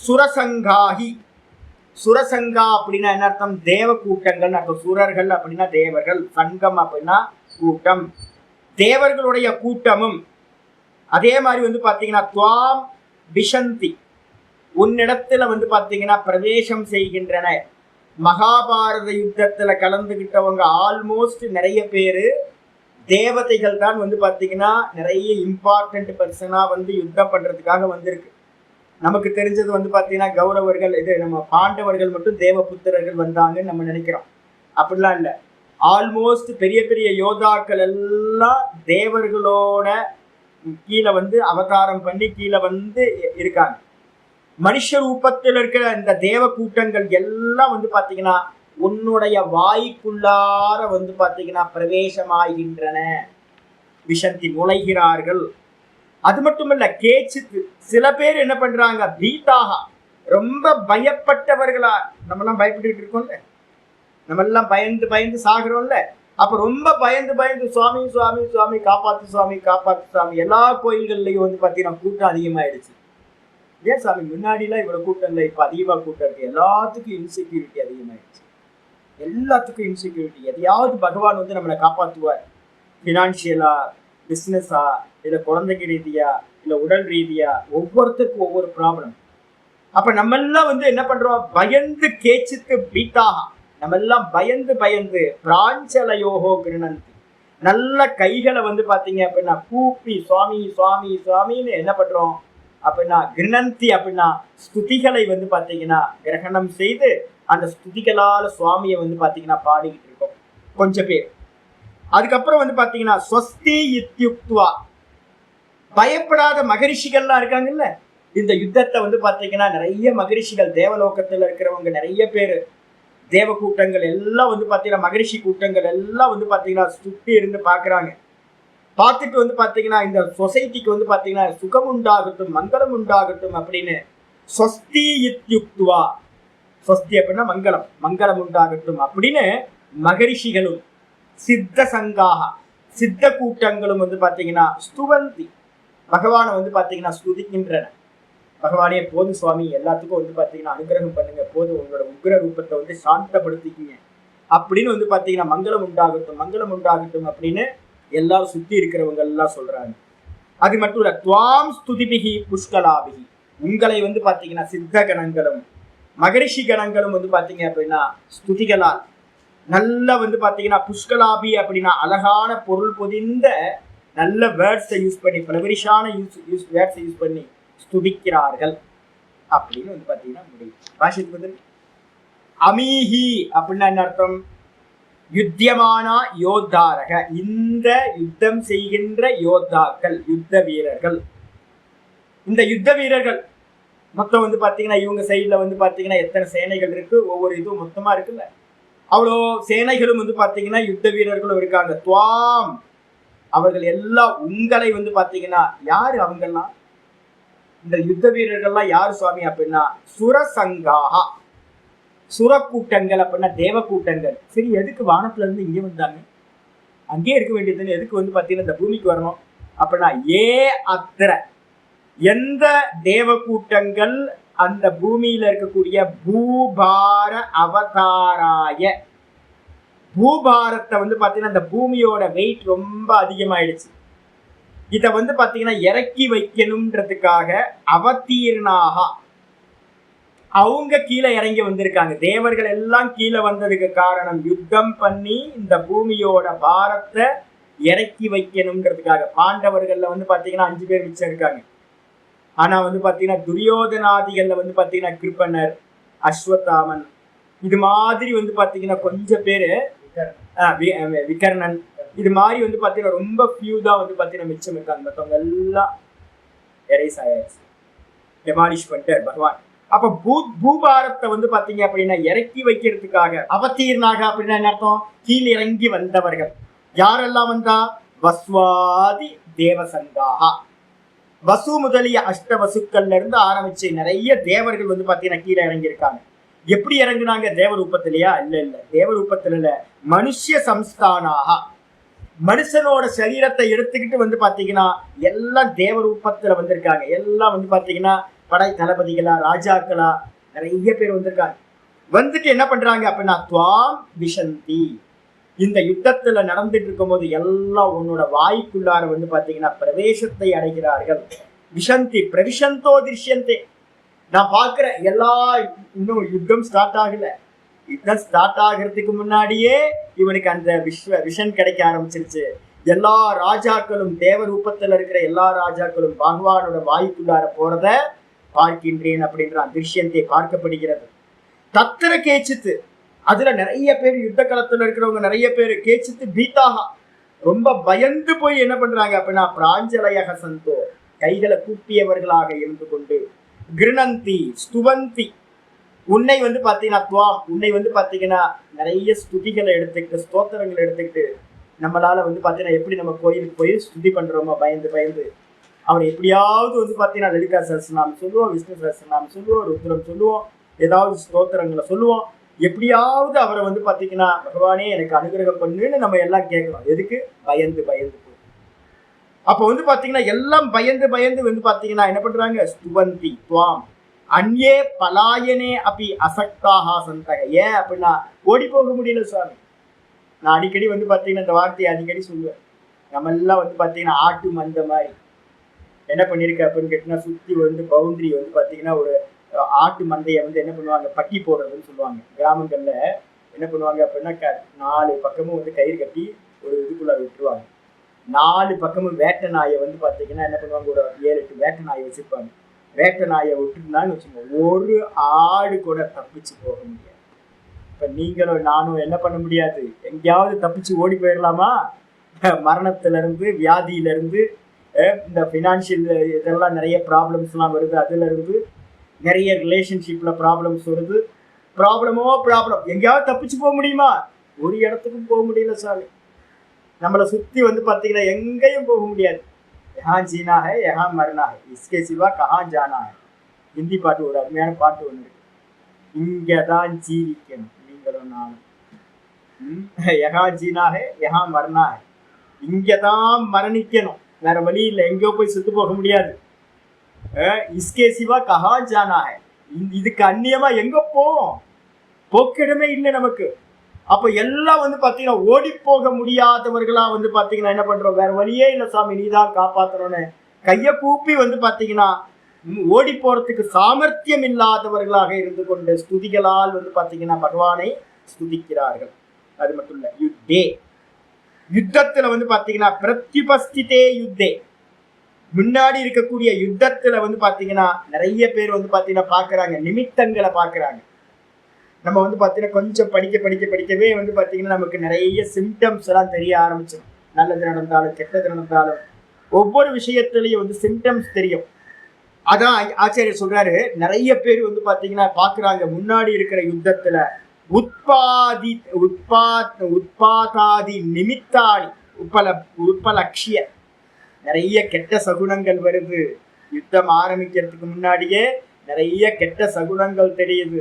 சுரசங்காஹி, சுரசங்கா அப்படின்னா என்ன அர்த்தம்? தேவ கூட்டங்கள் அர்த்தம். சுரர்கள் அப்படின்னா தேவர்கள், சங்கம் அப்படின்னா கூட்டம், தேவர்களுடைய கூட்டமும். அதே மாதிரி வந்து பாத்தீங்கன்னா துவாம் விஷந்தி, உன்னிடத்துல வந்து பாத்தீங்கன்னா பிரவேசம் செய்கின்றன. மகாபாரத யுத்தத்துல கலந்துகிட்டவங்க ஆல்மோஸ்ட் நிறைய பேரு தேவதைகள் தான் வந்து பாத்தீங்கன்னா நிறைய இம்பார்ட்டன்ட் பர்சனா வந்து யுத்தம் பண்றதுக்காக வந்திருக்கு. நமக்கு தெரிஞ்சது வந்து பாத்தீங்கன்னா கௌரவர்கள், இது நம்ம பாண்டவர்கள் மட்டும் தேவ புத்திரர்கள் வந்தாங்கன்னு நம்ம நினைக்கிறோம். அப்படிலாம் இல்லை. ஆல்மோஸ்ட் பெரிய பெரிய யோதாக்கள் எல்லாம் தேவர்களோட கீழே வந்து அவதாரம் பண்ணி கீழே வந்து இருக்காங்க. மனுஷ ரூபத்தில் இருக்கிற இந்த தேவ கூட்டங்கள் எல்லாம் வந்து பாத்தீங்கன்னா உன்னுடைய வாய்க்குள்ளார வந்து பாத்தீங்கன்னா பிரவேசமாகின்றன, விஷந்தி நுழைகிறார்கள். அது மட்டும் இல்ல, கேச்சித்து சில பேர் என்ன பண்றாங்க, பீதாக ரொம்ப பயப்பட்டவர்களா. நம்மெல்லாம் பயப்பட்டுக்கிட்டு இருக்கோம்ல, நம்ம எல்லாம் பயந்து பயந்து சாகுறோம்ல. அப்ப ரொம்ப பயந்து பயந்து சுவாமி சுவாமி சுவாமி காப்பாத்து சுவாமி காப்பாத்து சுவாமி. எல்லா கோயில்கள்லயும் வந்து பாத்தீங்கன்னா கூட்டம் அதிகமாயிடுச்சு. ஏன் சாமி முன்னாடிலாம் இவ்வளவு கூட்டம் இல்லை, இப்ப அதிகமா கூட்டம் இருக்கு? எல்லாத்துக்கும் இன்செக்யூரிட்டி அதிகமாயிடுச்சு, எல்லாத்துக்கும் இன்செக்யூரிட்டி. எதையாவது பகவான் வந்து நம்மளை காப்பாற்றுவார். ஃபினான்ஷியலா, பிஸ்னஸா, இல்லை குழந்தைங்க ரீதியா, இல்லை உடல் ரீதியா, ஒவ்வொருத்தருக்கும் ஒவ்வொரு ப்ராப்ளம். அப்ப நம்ம எல்லாம் வந்து என்ன பண்றோம், பயந்து கேச்சித்து பீட்டாக, நம்ம எல்லாம் பயந்து பயந்து பிராஞ்சலயோகோ கிருணந்தி, நல்ல கைகளை வந்து பாத்தீங்க அப்படின்னா கூப்பி சுவாமி சுவாமி சுவாமின்னு என்ன பண்றோம் அப்படின்னா கிருணந்தி அப்படின்னா ஸ்துதிகளை வந்து பாத்தீங்கன்னா கிரகணம் செய்து அந்த ஸ்துதிகளால சுவாமியை வந்து பாத்தீங்கன்னா பாடிக்கிட்டு இருக்கோம் கொஞ்சம் பேர். அதுக்கப்புறம் வந்து பாத்தீங்கன்னா ஸ்வஸ்தி இத்யுக்த்வா, பயப்படாத மகரிஷிகள்லாம் இருக்காங்கல்ல. இந்த யுத்தத்தை வந்து பாத்தீங்கன்னா நிறைய மகரிஷிகள், தேவலோகத்துல இருக்கிறவங்க நிறைய பேர், தேவ கூட்டங்கள் எல்லாம் வந்து பாத்தீங்கன்னா மகரிஷி கூட்டங்கள் எல்லாம் வந்து பாத்தீங்கன்னா சுத்தி இருந்து பாக்குறாங்க. பார்த்துட்டு வந்து பாத்தீங்கன்னா இந்த சொசைட்டிக்கு வந்து பாத்தீங்கன்னா சுகம் உண்டாகட்டும், மங்களம் உண்டாகட்டும் அப்படின்னு ஸ்வஸ்தி இத்யுக்த்வா, ஸ்வஸ்தி அப்படின்னா மங்களம், மங்களம் உண்டாகட்டும் அப்படின்னு மகரிஷிகளும் சித்த சங்காக சித்த கூட்டங்களும் வந்து பாத்தீங்கன்னா ஸ்துவந்தி, பகவானை வந்து பாத்தீங்கன்னா ஸ்துதிக்கின்றன. பகவானே போதும் சுவாமி, எல்லாத்துக்கும் வந்து பாத்தீங்கன்னா அனுகிரகம் பண்ணுங்க, போதும் உங்களோட உக்ர ரூபத்தை வந்து சாந்தப்படுத்திக்கிங்க அப்படின்னு வந்து பாத்தீங்கன்னா மங்களம் உண்டாகட்டும் மங்களம் உண்டாகட்டும் அப்படின்னு எல்லாரும் சுத்தி இருக்கிறவங்க எல்லாம் சொல்றாங்க. அது மட்டும் இல்ல, துவாம் ஸ்துதிபிகி புஷ்கலாபிகி, உங்களை வந்து பாத்தீங்கன்னா சித்த கணங்களும் மகரிஷி கணங்களும் வந்து பாத்தீங்க அப்படின்னா ஸ்துதிகளால் நல்ல வந்து பாத்தீங்கன்னா புஷ்கலாபி அப்படின்னா அழகான பொருள் பொதிந்த நல்ல வேர்ட்ஸை யூஸ் பண்ணி, ஃப்ளவரிஷான வேர்ட்ஸை யூஸ் பண்ணி ஸ்துதிக்கிறார்கள் அப்படின்னு வந்து பாத்தீங்கன்னா முடியும். பாஷத்துக்கு வந்து அமீஹி அப்படின்னா என்ன அர்த்தம்? யுத்தியமானா யோத்தாரக, இந்த யுத்தம் செய்கின்ற யோத்தாக்கள், யுத்த வீரர்கள். இந்த யுத்த வீரர்கள் மொத்தம் வந்து பாத்தீங்கன்னா இவங்க சைட்ல வந்து பாத்தீங்கன்னா எத்தனை சேனைகள் இருக்கு, ஒவ்வொரு இதுவும் மொத்தமா இருக்குல்ல, அவ்வளோ சேனைகளும் வந்து பாத்தீங்கன்னா யுத்த வீரர்களும் இருக்காங்க. துவாம், அவர்கள் எல்லாம் உங்களை வந்து பாத்தீங்கன்னா யாரு அவங்கெல்லாம்? இந்த யுத்த வீரர்கள்லாம் யாரு சுவாமி அப்படின்னா சுரசங்காகா, சுர கூட்டங்கள் அப்படின்னா தேவ கூட்டங்கள். சரி, எதுக்கு வானத்துல இருந்து இங்கே வந்தாங்க? அங்கேயே இருக்க வேண்டியதுன்னு எதுக்கு வந்து பாத்தீங்கன்னா இந்த பூமிக்கு வரணும் அப்படின்னா ஏ அத்திர, எந்த தேவ கூட்டங்கள் அந்த பூமியில இருக்கக்கூடிய பூபார அவதாராய, பூபாரத்தை வந்து பாத்தீங்கன்னா இந்த பூமியோட வெயிட் ரொம்ப அதிகமாயிடுச்சு, இத வந்து பாத்தீங்கன்னா இறக்கி வைக்கணும்ன்றதுக்காக அவதீர்ணாக அவங்க கீழே இறங்கி வந்திருக்காங்க. தேவர்கள் எல்லாம் கீழே வந்ததுக்கு காரணம் யுத்தம் பண்ணி இந்த பூமியோட பாரத்தை இறக்கி வைக்கணும்ன்றதுக்காக. பாண்டவர்கள்ல வந்து பாத்தீங்கன்னா 5 பேர் மிச்சம் இருக்காங்க. ஆனா வந்து பாத்தீங்கன்னா துரியோதனாதிகள்ல வந்து பாத்தீங்கன்னா கிருப்பனர், அஸ்வத்தாமன், இது மாதிரி வந்து பாத்தீங்கன்னா கொஞ்சம் பேரு, விகர்ணன், இது மாதிரி வந்து பாத்தீங்கன்னா ரொம்ப ஃபியூ தான் வந்து பாத்தீங்கன்னா மிச்சம் இருக்காங்க. மற்றவங்க எல்லாம் எரேஸ் ஆயாச்சு, டெமாலிஷ் பண்ணிட்டார் பகவான். அப்ப பூபாரத்தை வந்து பாத்தீங்க அப்படின்னா இறக்கி வைக்கிறதுக்காக அவதீர்ணாக அப்படின்னா என்ன அர்த்தம்? கீழ் இறங்கி வந்தவர்கள் யாரெல்லாம் வந்தா? வஸ்வாதி தேவசங்காகா, வசு முதலிய அஷ்ட வசுக்கள்ல இருந்து ஆரம்பிச்சு நிறைய தேவர்கள் வந்து பாத்தீங்கன்னா கீழே இறங்கி இருக்காங்க. எப்படி இறங்குனாங்க? தேவரூபத்திலையா? இல்ல, தேவரூபத்துல இல்ல, மனுஷ்ய சம்ஸ்தானாக, மனுஷனோட சரீரத்தை எடுத்துக்கிட்டு வந்து பாத்தீங்கன்னா எல்லாம் தேவரூபத்துல வந்திருக்காங்க. எல்லாம் வந்து பாத்தீங்கன்னா படை தளபதிகளா, ராஜாக்களா, நிறைய பேர் வந்திருக்காங்க. வந்துட்டு என்ன பண்றாங்க அப்படின்னா துவாம் விஷந்தி, இந்த யுத்தத்துல நடந்துட்டு இருக்கும் போது எல்லாம் உன்னோட வாய்க்குள்ளார வந்து பாத்தீங்கன்னா பிரவேசத்தை அடைகிறார்கள். விஷந்தி பிரவிஷந்தோ திருஷ்யந்தே, நான் பாக்குற எல்லா, இன்னும் யுத்தம் ஸ்டார்ட் ஆகல, யுத்தம் ஸ்டார்ட் ஆகிறதுக்கு முன்னாடியே இவனுக்கு அந்த விஷன் கிடைக்க ஆரம்பிச்சிருச்சு. எல்லா ராஜாக்களும் தேவ ரூபத்துல இருக்கிற எல்லா ராஜாக்களும் பகவானோட வாய்க்குள்ளார போறத பார்க்கின்றேன் அப்படின்றான். திருஷ்யத்தை பார்க்கப்படுகிறது. தத்திர கேச்சித்து, அதுல நிறைய பேர் யுத்த களத்துல இருக்கிறவங்க நிறைய பேர் கேச்சித்து பீதாக, ரொம்ப பயந்து போய் என்ன பண்றாங்க அப்படின்னா பிராஞ்சலயக சந்தோ, கைகளை கூப்பியவர்களாக இருந்து கொண்டு, கிருணந்தி ஸ்துவந்தி, உன்னை வந்து பாத்தீங்கன்னா துவாம், உன்னை வந்து பாத்தீங்கன்னா நிறைய ஸ்துதிகளை எடுத்துக்கிட்டு, ஸ்தோத்திரங்களை எடுத்துக்கிட்டு, நம்மளால வந்து பாத்தீங்கன்னா எப்படி நம்ம கோயிலுக்கு போய் ஸ்துதி பண்றோமோ பயந்து பயந்து, அவரை எப்படியாவது வந்து பாத்தீங்கன்னா லலிதா சஹஸ்ரநாமம் சொல்லுவோம், விஷ்ணு சஹஸ்ரநாமம் சொல்லுவோம், ருத்ரம் சொல்லுவோம், ஏதாவது ஸ்தோத்திரங்களை சொல்லுவோம், எப்படியாவது அவரை வந்து பாத்தீங்கன்னா பகவானே எனக்கு அனுகிரகம் பண்ணுன்னு நம்ம எல்லாம் கேட்கிறோம். எதுக்கு? பயந்து பயந்து. அப்ப வந்து பாத்தீங்கன்னா எல்லாம் பயந்து பயந்து வந்து பாத்தீங்கன்னா என்ன பண்றாங்க? ஸ்துவந்தி துவாம் அன்யே பலாயனே அப்படி அசக்தாக சந்தக. ஏன் அப்படின்னா ஓடி போக முடியல சுவாமி. நான் அடிக்கடி வந்து பாத்தீங்கன்னா இந்த வார்த்தையை அடிக்கடி சொல்லுவேன். நம்ம எல்லாம் வந்து பாத்தீங்கன்னா ஆட்டு மந்த மாதிரி என்ன பண்ணிருக்க அப்படின்னு கேட்டீங்கன்னா, சுத்தி வந்து பவுண்டரி வந்து பாத்தீங்கன்னா ஒரு ஆட்டு மந்தையை வந்து என்ன பண்ணுவாங்க, பட்டி போடுறதுன்னு சொல்லுவாங்க. கிராமங்கள்ல என்ன பண்ணுவாங்க அப்படின்னா 4 பக்கமும் வந்து கயிறு கட்டி ஒரு இதுக்குள்ள விட்டுருவாங்க. 4 பக்கமும் வேட்டை நாயை வந்து பாத்தீங்கன்னா என்ன பண்ணுவாங்க, ஒரு 7-8 வேட்டை நாயை வச்சிருப்பாங்க. வேட்டை நாயை விட்டுருந்தான்னு வச்சுக்கோங்க, ஒரு ஆடு கூட தப்பிச்சு போக முடியாது. இப்ப நீங்களும் நானும் என்ன பண்ண முடியாது, எங்கேயாவது தப்பிச்சு ஓடி போயிடலாமா? மரணத்துல இருந்து, வியாதியில இருந்து, இந்த பினான்சியல் இதெல்லாம் நிறைய ப்ராப்ளம்ஸ் எல்லாம் வருது, அதுல இருந்து நிறைய ரிலேஷன்ஷிப்ல ப்ராப்ளம்ஸ் வருது. ப்ராப்ளம், எங்கேயாவது தப்பிச்சு போக முடியுமா? ஒரு இடத்துக்கும் போக முடியல சாமி. நம்மளை சுத்தி வந்து பாத்தீங்கன்னா எங்கேயும் போக முடியாது. யஹான் ஜீனா ஹை யஹான் மர்னா ஹை, இஸ்கே சிவா கஹான் ஜானா ஹை. ஹிந்தி பாட்டு, ஒரு அருமையான பாட்டு ஒண்ணு இருக்கு. இங்கதான் ஜீவிக்கணும் நீங்களும் நானும். யஹா ஜீனா ஹை யஹா மர்னா ஹை. இங்கதான் மரணிக்கணும், வேற வழி இல்லை, எங்கேயோ போய் சுத்து போக முடியாது. இஸ்கே சிவா கஹா ஜானா ஹை. இதுக்கு அந்நியமா எங்க போவோம், போக்கிடமே இல்லை நமக்கு. அப்ப எல்லாம் வந்து பாத்தீங்கன்னா ஓடி போக முடியாதவர்களா வந்து பாத்தீங்கன்னா என்ன பண்றோம், வேற வழியே இல்லை சாமி நீதான் காப்பாத்தணும்னு கைய கூப்பி வந்து பாத்தீங்கன்னா ஓடி போறதுக்கு சாமர்த்தியம் இல்லாதவர்களாக இருந்து கொண்டு ஸ்துதிகளால் வந்து பாத்தீங்கன்னா பகவானை ஸ்துதிக்கிறார்கள். அது மட்டும் இல்ல, யுத்தே, யுத்தத்துல வந்து பாத்தீங்கன்னா பிரத்யுபஸ்திதே யுத்தே, முன்னாடி இருக்கக்கூடிய யுத்தத்துல வந்து பாத்தீங்கன்னா நிறைய பேர் வந்து பாத்தீங்கன்னா பாக்குறாங்க, நிமித்தங்களை பாக்குறாங்க. நம்ம வந்து பாத்தீங்கன்னா கொஞ்சம் படிக்கவே வந்து பாத்தீங்கன்னா நமக்கு நிறைய சிம்டம்ஸ் எல்லாம் தெரிய ஆரம்பிச்சிடும். நல்லது நடந்தாலும் கெட்டது நடந்தாலும் ஒவ்வொரு விஷயத்திலையும் வந்து சிம்டம்ஸ் தெரியும். அதான் ஆச்சாரியர் சொல்றாரு, நிறைய பேர் வந்து பாத்தீங்கன்னா பாக்குறாங்க முன்னாடி இருக்கிற யுத்தத்துல உத்பாதாதி நிமித்தாடி உற்பலட்சிய நிறைய கெட்ட சகுனங்கள் வருது. யுத்தம் ஆரம்பிக்கிறதுக்கு முன்னாடியே நிறைய கெட்ட சகுனங்கள் தெரியுது.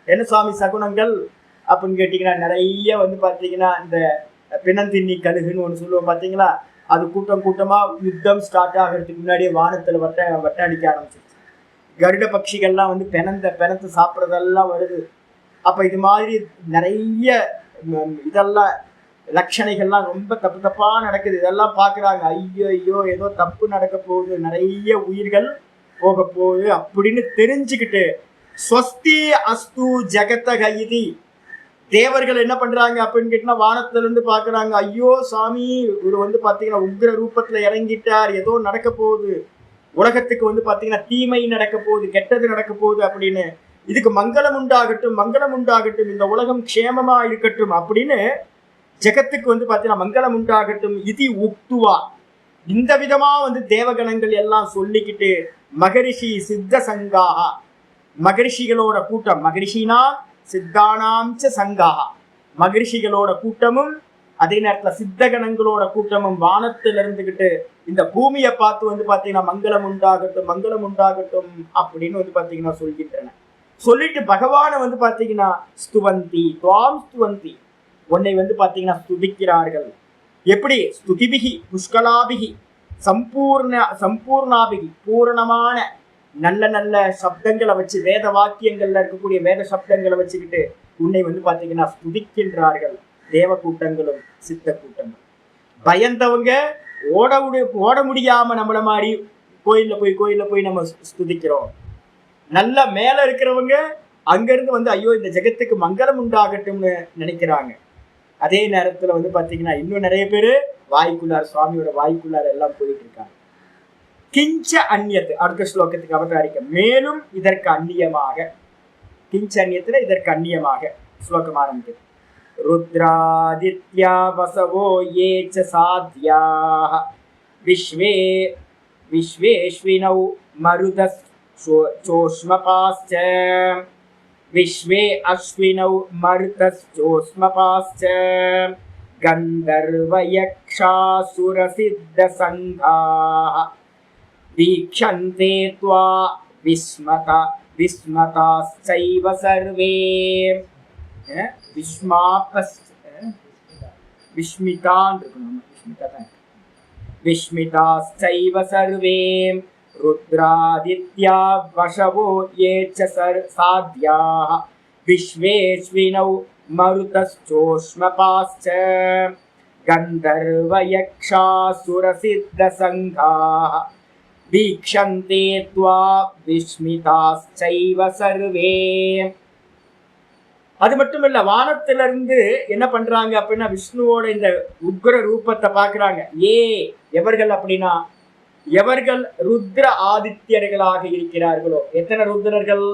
என்ன சுவாமி சகுனங்கள் அப்படின்னு கேட்டீங்கன்னா, நிறைய வந்து பாத்தீங்கன்னா இந்த பிணந்தின்னி கழுகுன்னு ஒண்ணு சொல்லுவோம் பாத்தீங்களா, அது கூட்டமா யுத்தம் ஸ்டார்ட் ஆகிறதுக்கு முன்னாடியே வானத்துல வட்ட அடிக்க ஆரம்பிச்சிருச்சு. கருட பட்சிகள்லாம் வந்து பிணத்தை சாப்பிட்றதெல்லாம் வருது. அப்ப இது மாதிரி நிறைய இதெல்லாம் லட்சணைகள்லாம் ரொம்ப தப்பா நடக்குது. இதெல்லாம் பாக்குறாங்க, ஐயோ ஏதோ தப்பு நடக்க போகுது, நிறைய உயிர்கள் போக போகுது அப்படின்னு தெரிஞ்சுக்கிட்டு ஸ்வஸ்தி அஸ்து ஜெகதக இதி, தேவர்கள் என்ன பண்றாங்க அப்படின்னு கேட்டா வானத்துல இருந்து பாக்குறாங்க, ஐயோ சாமி இவர் வந்து பாத்தீங்கன்னா உக்ர ரூபத்துல இறங்கிட்டார், ஏதோ நடக்க போகுது, உலகத்துக்கு வந்து பாத்தீங்கன்னா தீமை நடக்க போகுது, கெட்டது நடக்க போகுது அப்படின்னு, இதுக்கு மங்களம் உண்டாகட்டும், இந்த உலகம் க்ஷேமமா இருக்கட்டும் அப்படின்னு ஜெகத்துக்கு வந்து பாத்தீங்கன்னா மங்களம் உண்டாகட்டும் இது உக்துவா, இந்த விதமா வந்து தேவகணங்கள் எல்லாம் சொல்லிக்கிட்டு மகரிஷி சித்த சங்காக, மகரிஷிகளோட கூட்டம், மகரிஷினா சித்தானாம்ச சங்காக, மகரிஷிகளோட கூட்டமும் அதே நேரத்துல சித்தகணங்களோட கூட்டமும் வானத்துல இருந்துகிட்டு இந்த பூமியை பார்த்து வந்து பாத்தீங்கன்னா மங்களம் உண்டாகட்டும் அப்படின்னு வந்து பாத்தீங்கன்னா சொல்கின்றன. சொல்லிட்டு பகவானை வந்து பாத்தீங்கன்னா ஸ்துவந்தி துவாம் ஸ்துவந்தி, உன்னை வந்து பாத்தீங்கன்னா ஸ்துதிக்கிறார்கள். எப்படி? ஸ்துதிபிகி புஷ்கலாபிகி சம்பூர்ணாபிகி, பூரணமான நல்ல சப்தங்களை வச்சு, வேத வாக்கியங்கள்ல இருக்கக்கூடிய வேத சப்தங்களை வச்சுக்கிட்டு உன்னை வந்து பாத்தீங்கன்னா ஸ்துதிக்கின்றார்கள் தேவ கூட்டங்களும் சித்த கூட்டங்களும். பயந்தவங்க ஓட முடியாம நம்மள மாதிரி கோயில்ல போய் நம்ம ஸ்துதிக்கிறோம். நல்ல மேல இருக்கிறவங்க அங்கிருந்து வந்து ஐயோ இந்த ஜெகத்துக்கு மங்களம் உண்டாகட்டும்னு நினைக்கிறாங்க. அதே நேரத்துல வந்து பாத்தீங்கன்னா இன்னும் நிறைய பேரு வாய்க்குள்ளார், சுவாமியோட வாய்க்குள்ளார் எல்லாம் போயிட்டு இருக்காங்க. கிஞ்ச அந்நியத்து, அடுத்த ஸ்லோகத்துக்கு அவதாரிக்க, மேலும் இதற்கு அந்நியமாக, கிஞ்ச அந்நியத்துல இதற்கு அந்நியமாக ஸ்லோகம் ஆரம்பிக்குது. ருத்ராதித்யா வசவோ ஏ ச சாத்யாஹ விஸ்வேஸ்வினௌ மருதஸ் சோஷ்மபாஸ்ச விஸ்வே அஸ்வினௌ மருதஸ்சோஷ்மபாஸ்ச கந்தர்வயக்ஷாசுரசித்த சங்காஹ வீக்ஷந்தே த்வா விஸ்மதாஸ்சைவ சர்வே. விஸ்மிதாஸ்சைவ சர்வே ருத்ராதித்யா வசவோ ஏ ச சாத்யாஹ விஸ்வேஸ்வினௌ மருதஸ்சோஷ்மபாஸ்ச கந்தர்வயக்ஷாசுரசித்த சங்காஹ வீக்ஷந்தே த்வா விஸ்மிதாஸ்சைவ சர்வே. அது மட்டும் இல்ல, வானத்துல இருந்து என்ன பண்றாங்க அப்படின்னா விஷ்ணுவோட இந்த உக்ர ரூபத்தை பாக்குறாங்க. எவர்கள் அப்படின்னா எவர்கள் ருத்ர ஆதித்யர்களாக இருக்கிறார்களோ. எத்தனை ருத்ரர்கள்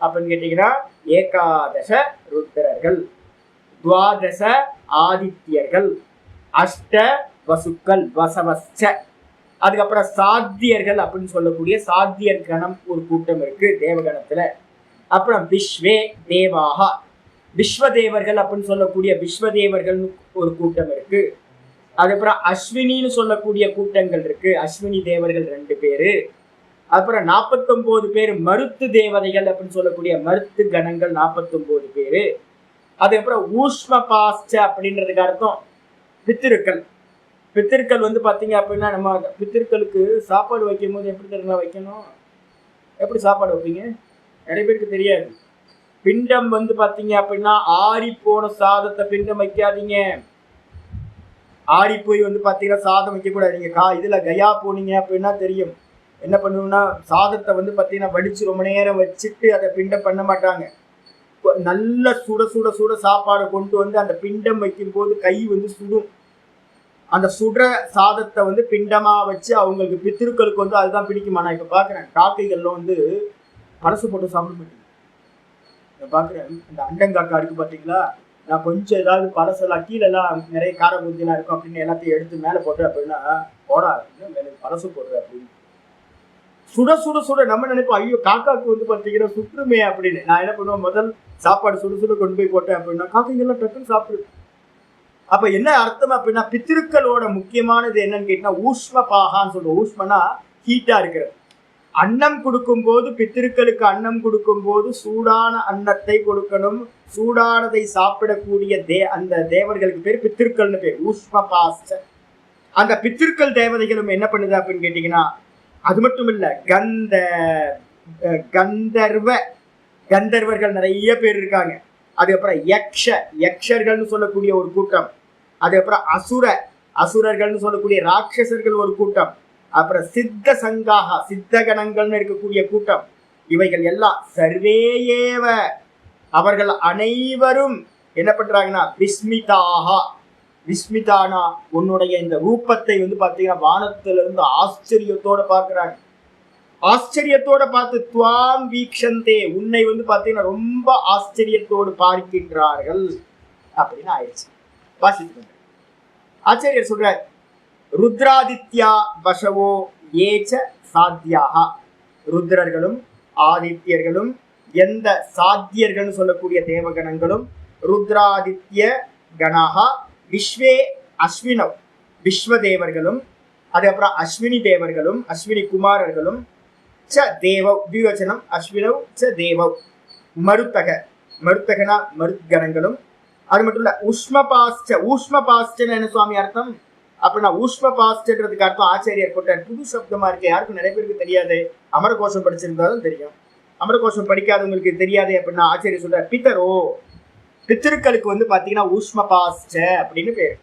அப்படின்னு கேட்டீங்கன்னா ஏகாதச ருத்ரர்கள், துவாதச ஆதித்யர்கள், அஷ்ட வசுக்கள் வசவஸ்ச, அதுக்கப்புறம் சாத்தியர்கள் அப்படின்னு சொல்லக்கூடிய சாத்தியர் கணம் ஒரு கூட்டம் இருக்கு தேவகணத்துல. அப்புறம் விஸ்வே தேவாகா, விஸ்வதேவர்கள் அப்படின்னு சொல்லக்கூடிய விஸ்வதேவர்கள் ஒரு கூட்டம் இருக்கு. அதுக்கப்புறம் அஸ்வினின்னு சொல்லக்கூடிய கூட்டங்கள் இருக்கு, அஸ்வினி தேவர்கள் 2 பேரு. அப்புறம் 49 பேர் மருத்து தேவதைகள் அப்படின்னு சொல்லக்கூடிய மருத்து கணங்கள் 49 பேரு. அதுக்கப்புறம் ஊஷ்ம பாஸ்ச அப்படின்றதுக்கு அர்த்தம் பித்திருக்கள். பித்திருக்கள் வந்து பாத்தீங்க அப்படின்னா நம்ம பித்திருக்களுக்கு சாப்பாடு வைக்கும் போது எப்படி தெரியுமா வைக்கணும்? எப்படி சாப்பாடு வைப்பீங்க? நிறைய பேருக்கு தெரியாது. பிண்டம் வந்து பாத்தீங்க அப்படின்னா ஆறி போன சாதத்தை பிண்டம் வைக்காதீங்க. ஆறி போய் வந்து பாத்தீங்கன்னா சாதம் வைக்க கூடாது. நீங்க இதுல கயா போனீங்க அப்படின்னா தெரியும். என்ன பண்ணுவோம்னா சாதத்தை வந்து பாத்தீங்கன்னா வடிச்சு ரொம்ப நேரம் வச்சுட்டு அதை பிண்டம் பண்ண மாட்டாங்க. நல்ல சுட சுட சுட சாப்பாடை கொண்டு வந்து அந்த பிண்டம் வைக்கும் போது கை வந்து சுடும். அந்த சுடுற சாதத்தை வந்து பிண்டமா வச்சு அவங்களுக்கு பித்திருக்களுக்கு வந்து அதுதான் பிடிக்குமா. நான் இப்ப பாக்குறேன் காக்கைகள்ல வந்து பழசு போட்டு சாப்பிட மாட்டேங்க. பாக்குறேன் இந்த அண்டங்காக்கா இருக்கு பாத்தீங்களா, நான் கொஞ்சம் ஏதாவது பழசெல்லாம் கீழெல்லாம் நிறைய கார பூந்திலாம் இருக்கும் அப்படின்னு எல்லாத்தையும் எடுத்து மேல போட்டேன் அப்படின்னா போடா பழசு போடுறேன் அப்படின்னு சுட சுட சுட நம்ம நினைப்போம் ஐயோ காக்காக்கு வந்து பாத்தீங்கன்னா சுற்றுமே அப்படின்னு. நான் என்ன பண்ணுவேன், முதல் சாப்பாடு சுட சுட கொண்டு போய் போட்டேன் அப்படின்னா காக்கைகள்லாம் டக்குன்னு சாப்பிடுது. அப்ப என்ன அர்த்தம் அப்படின்னா பித்திருக்களோட முக்கியமானது என்னன்னு கேட்டீங்கன்னா ஊஷ்ம பாகான்னு சொல்றோம். ஊஷ்மனா ஹீட்டா இருக்கிறது. அன்னம் கொடுக்கும் போது பித்திருக்களுக்கு அன்னம் கொடுக்கும் போது சூடான அன்னத்தை கொடுக்கணும். சூடானதை சாப்பிடக்கூடிய அந்த தேவர்களுக்கு பேர் பித்திருக்கள்னு பேர், ஊஷ்ம பாஸ்ச. அந்த பித்திருக்கள் தேவதைகளும் என்ன பண்ணுது அப்படின்னு கேட்டீங்கன்னா அது மட்டும் இல்ல கந்தர்வர்கள் நிறைய பேர் இருக்காங்க. அதுக்கப்புறம் யக்ஷர்கள்னு சொல்லக்கூடிய ஒரு கூட்டம். அதுக்கப்புறம் அசுரர்கள்னு சொல்லக்கூடிய ராட்சசர்கள் ஒரு கூட்டம். அப்புறம் சித்த சங்காக சித்த கணங்கள்னு இருக்கக்கூடிய கூட்டம். இவைகள் எல்லாம் சர்வேயேவ அவர்கள் அனைவரும் என்ன பண்றாங்கன்னா விஸ்மிதானா உன்னுடைய இந்த ரூபத்தை வந்து பாத்தீங்கன்னா வானத்துல இருந்து ஆச்சரியத்தோட பாக்குறாங்க. ஆச்சரியத்தோட பார்த்து துவாம் வீக்ஷந்தே உன்னை வந்து பாத்தீங்கன்னா ரொம்ப ஆச்சரியத்தோடு பார்க்கின்றார்கள் அப்படின்னு ஆயிடுச்சு. வாசித்து ஆச்சரியர் சொல்றார் ருத்ராதித்யா வசவோ ஏச்ச சாத்தியாக. ருத்ரர்களும் ஆதித்யர்களும் எந்த சாத்தியர்கள் சொல்லக்கூடிய தேவகணங்களும் ருத்ராதித்ய கணாகா விஸ்வே அஸ்வினவ் விஸ்வதேவர்களும் அதுக்கப்புறம் அஸ்வினி தேவர்களும் அஸ்வினி குமாரர்களும் ச தேவவ் திவச்சனம் அஸ்வினவ் ச தேவவ் மருத்தகனா மருத்கணங்களும். அது மட்டும் இல்ல ஊஷ்மபாஸ்சன்னு என்ன சுவாமி அர்த்தம் அப்படின்னா ஊஷ்மபாஸ்ன்றதுக்கு அர்த்தம் ஆச்சாரியர் போட்டார். புது சப்தமா இருக்கு, யாருக்கும் நிறைய பேருக்கு தெரியாது. அமரகோஷம் படிச்சிருந்தாலும் தெரியும், அமரகோஷம் படிக்காதவங்களுக்கு தெரியாது அப்படின்னா ஆச்சாரியர் சொல்றார் பித்தரோ பித்திருக்களுக்கு வந்து பாத்தீங்கன்னா ஊஷ்மபாஸ்ச அப்படின்னு பேரு.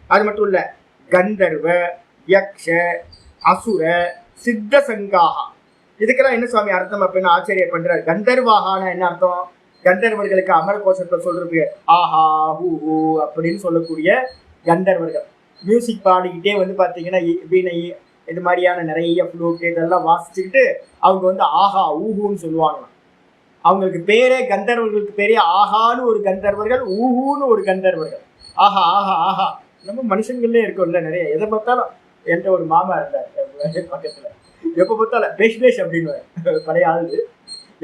அது மட்டும் இல்ல கந்தர்வ யக்ஷ அசுர சித்த சங்காகா இதுக்கெல்லாம் என்ன சுவாமி அர்த்தம் அப்படின்னு ஆச்சரியர் பண்றாரு. கந்தர்வாகான என்ன அர்த்தம்? கந்தர்வர்களுக்கு அமரகோஷத்தை சொல்றது ஆஹா ஹூ ஹூ அப்படின்னு சொல்லக்கூடிய கந்தர்வர்கள். மியூசிக் பாடிக்கிட்டே வந்து பாத்தீங்கன்னா வீணை இது மாதிரியான நிறைய ஃப்ளூட் இதெல்லாம் வாசிச்சுக்கிட்டு அவங்க வந்து ஆஹா ஊஹூன்னு சொல்லுவாங்களாம். அவங்களுக்கு பேரே கந்தர்வர்களுக்கு பேரே ஆஹான்னு ஒரு கந்தர்வர்கள், ஊஹூன்னு ஒரு கந்தர்வர்கள். ஆஹா ஆஹா ஆஹா நம்ம மனுஷங்களே இருக்கும்ல நிறைய. எதை பார்த்தாலும் என்கிட்ட ஒரு மாமா இருந்தார் பக்கத்துல, எப்ப பார்த்தாலும் பேஷ் அப்படின்னு பழைய ஆளு.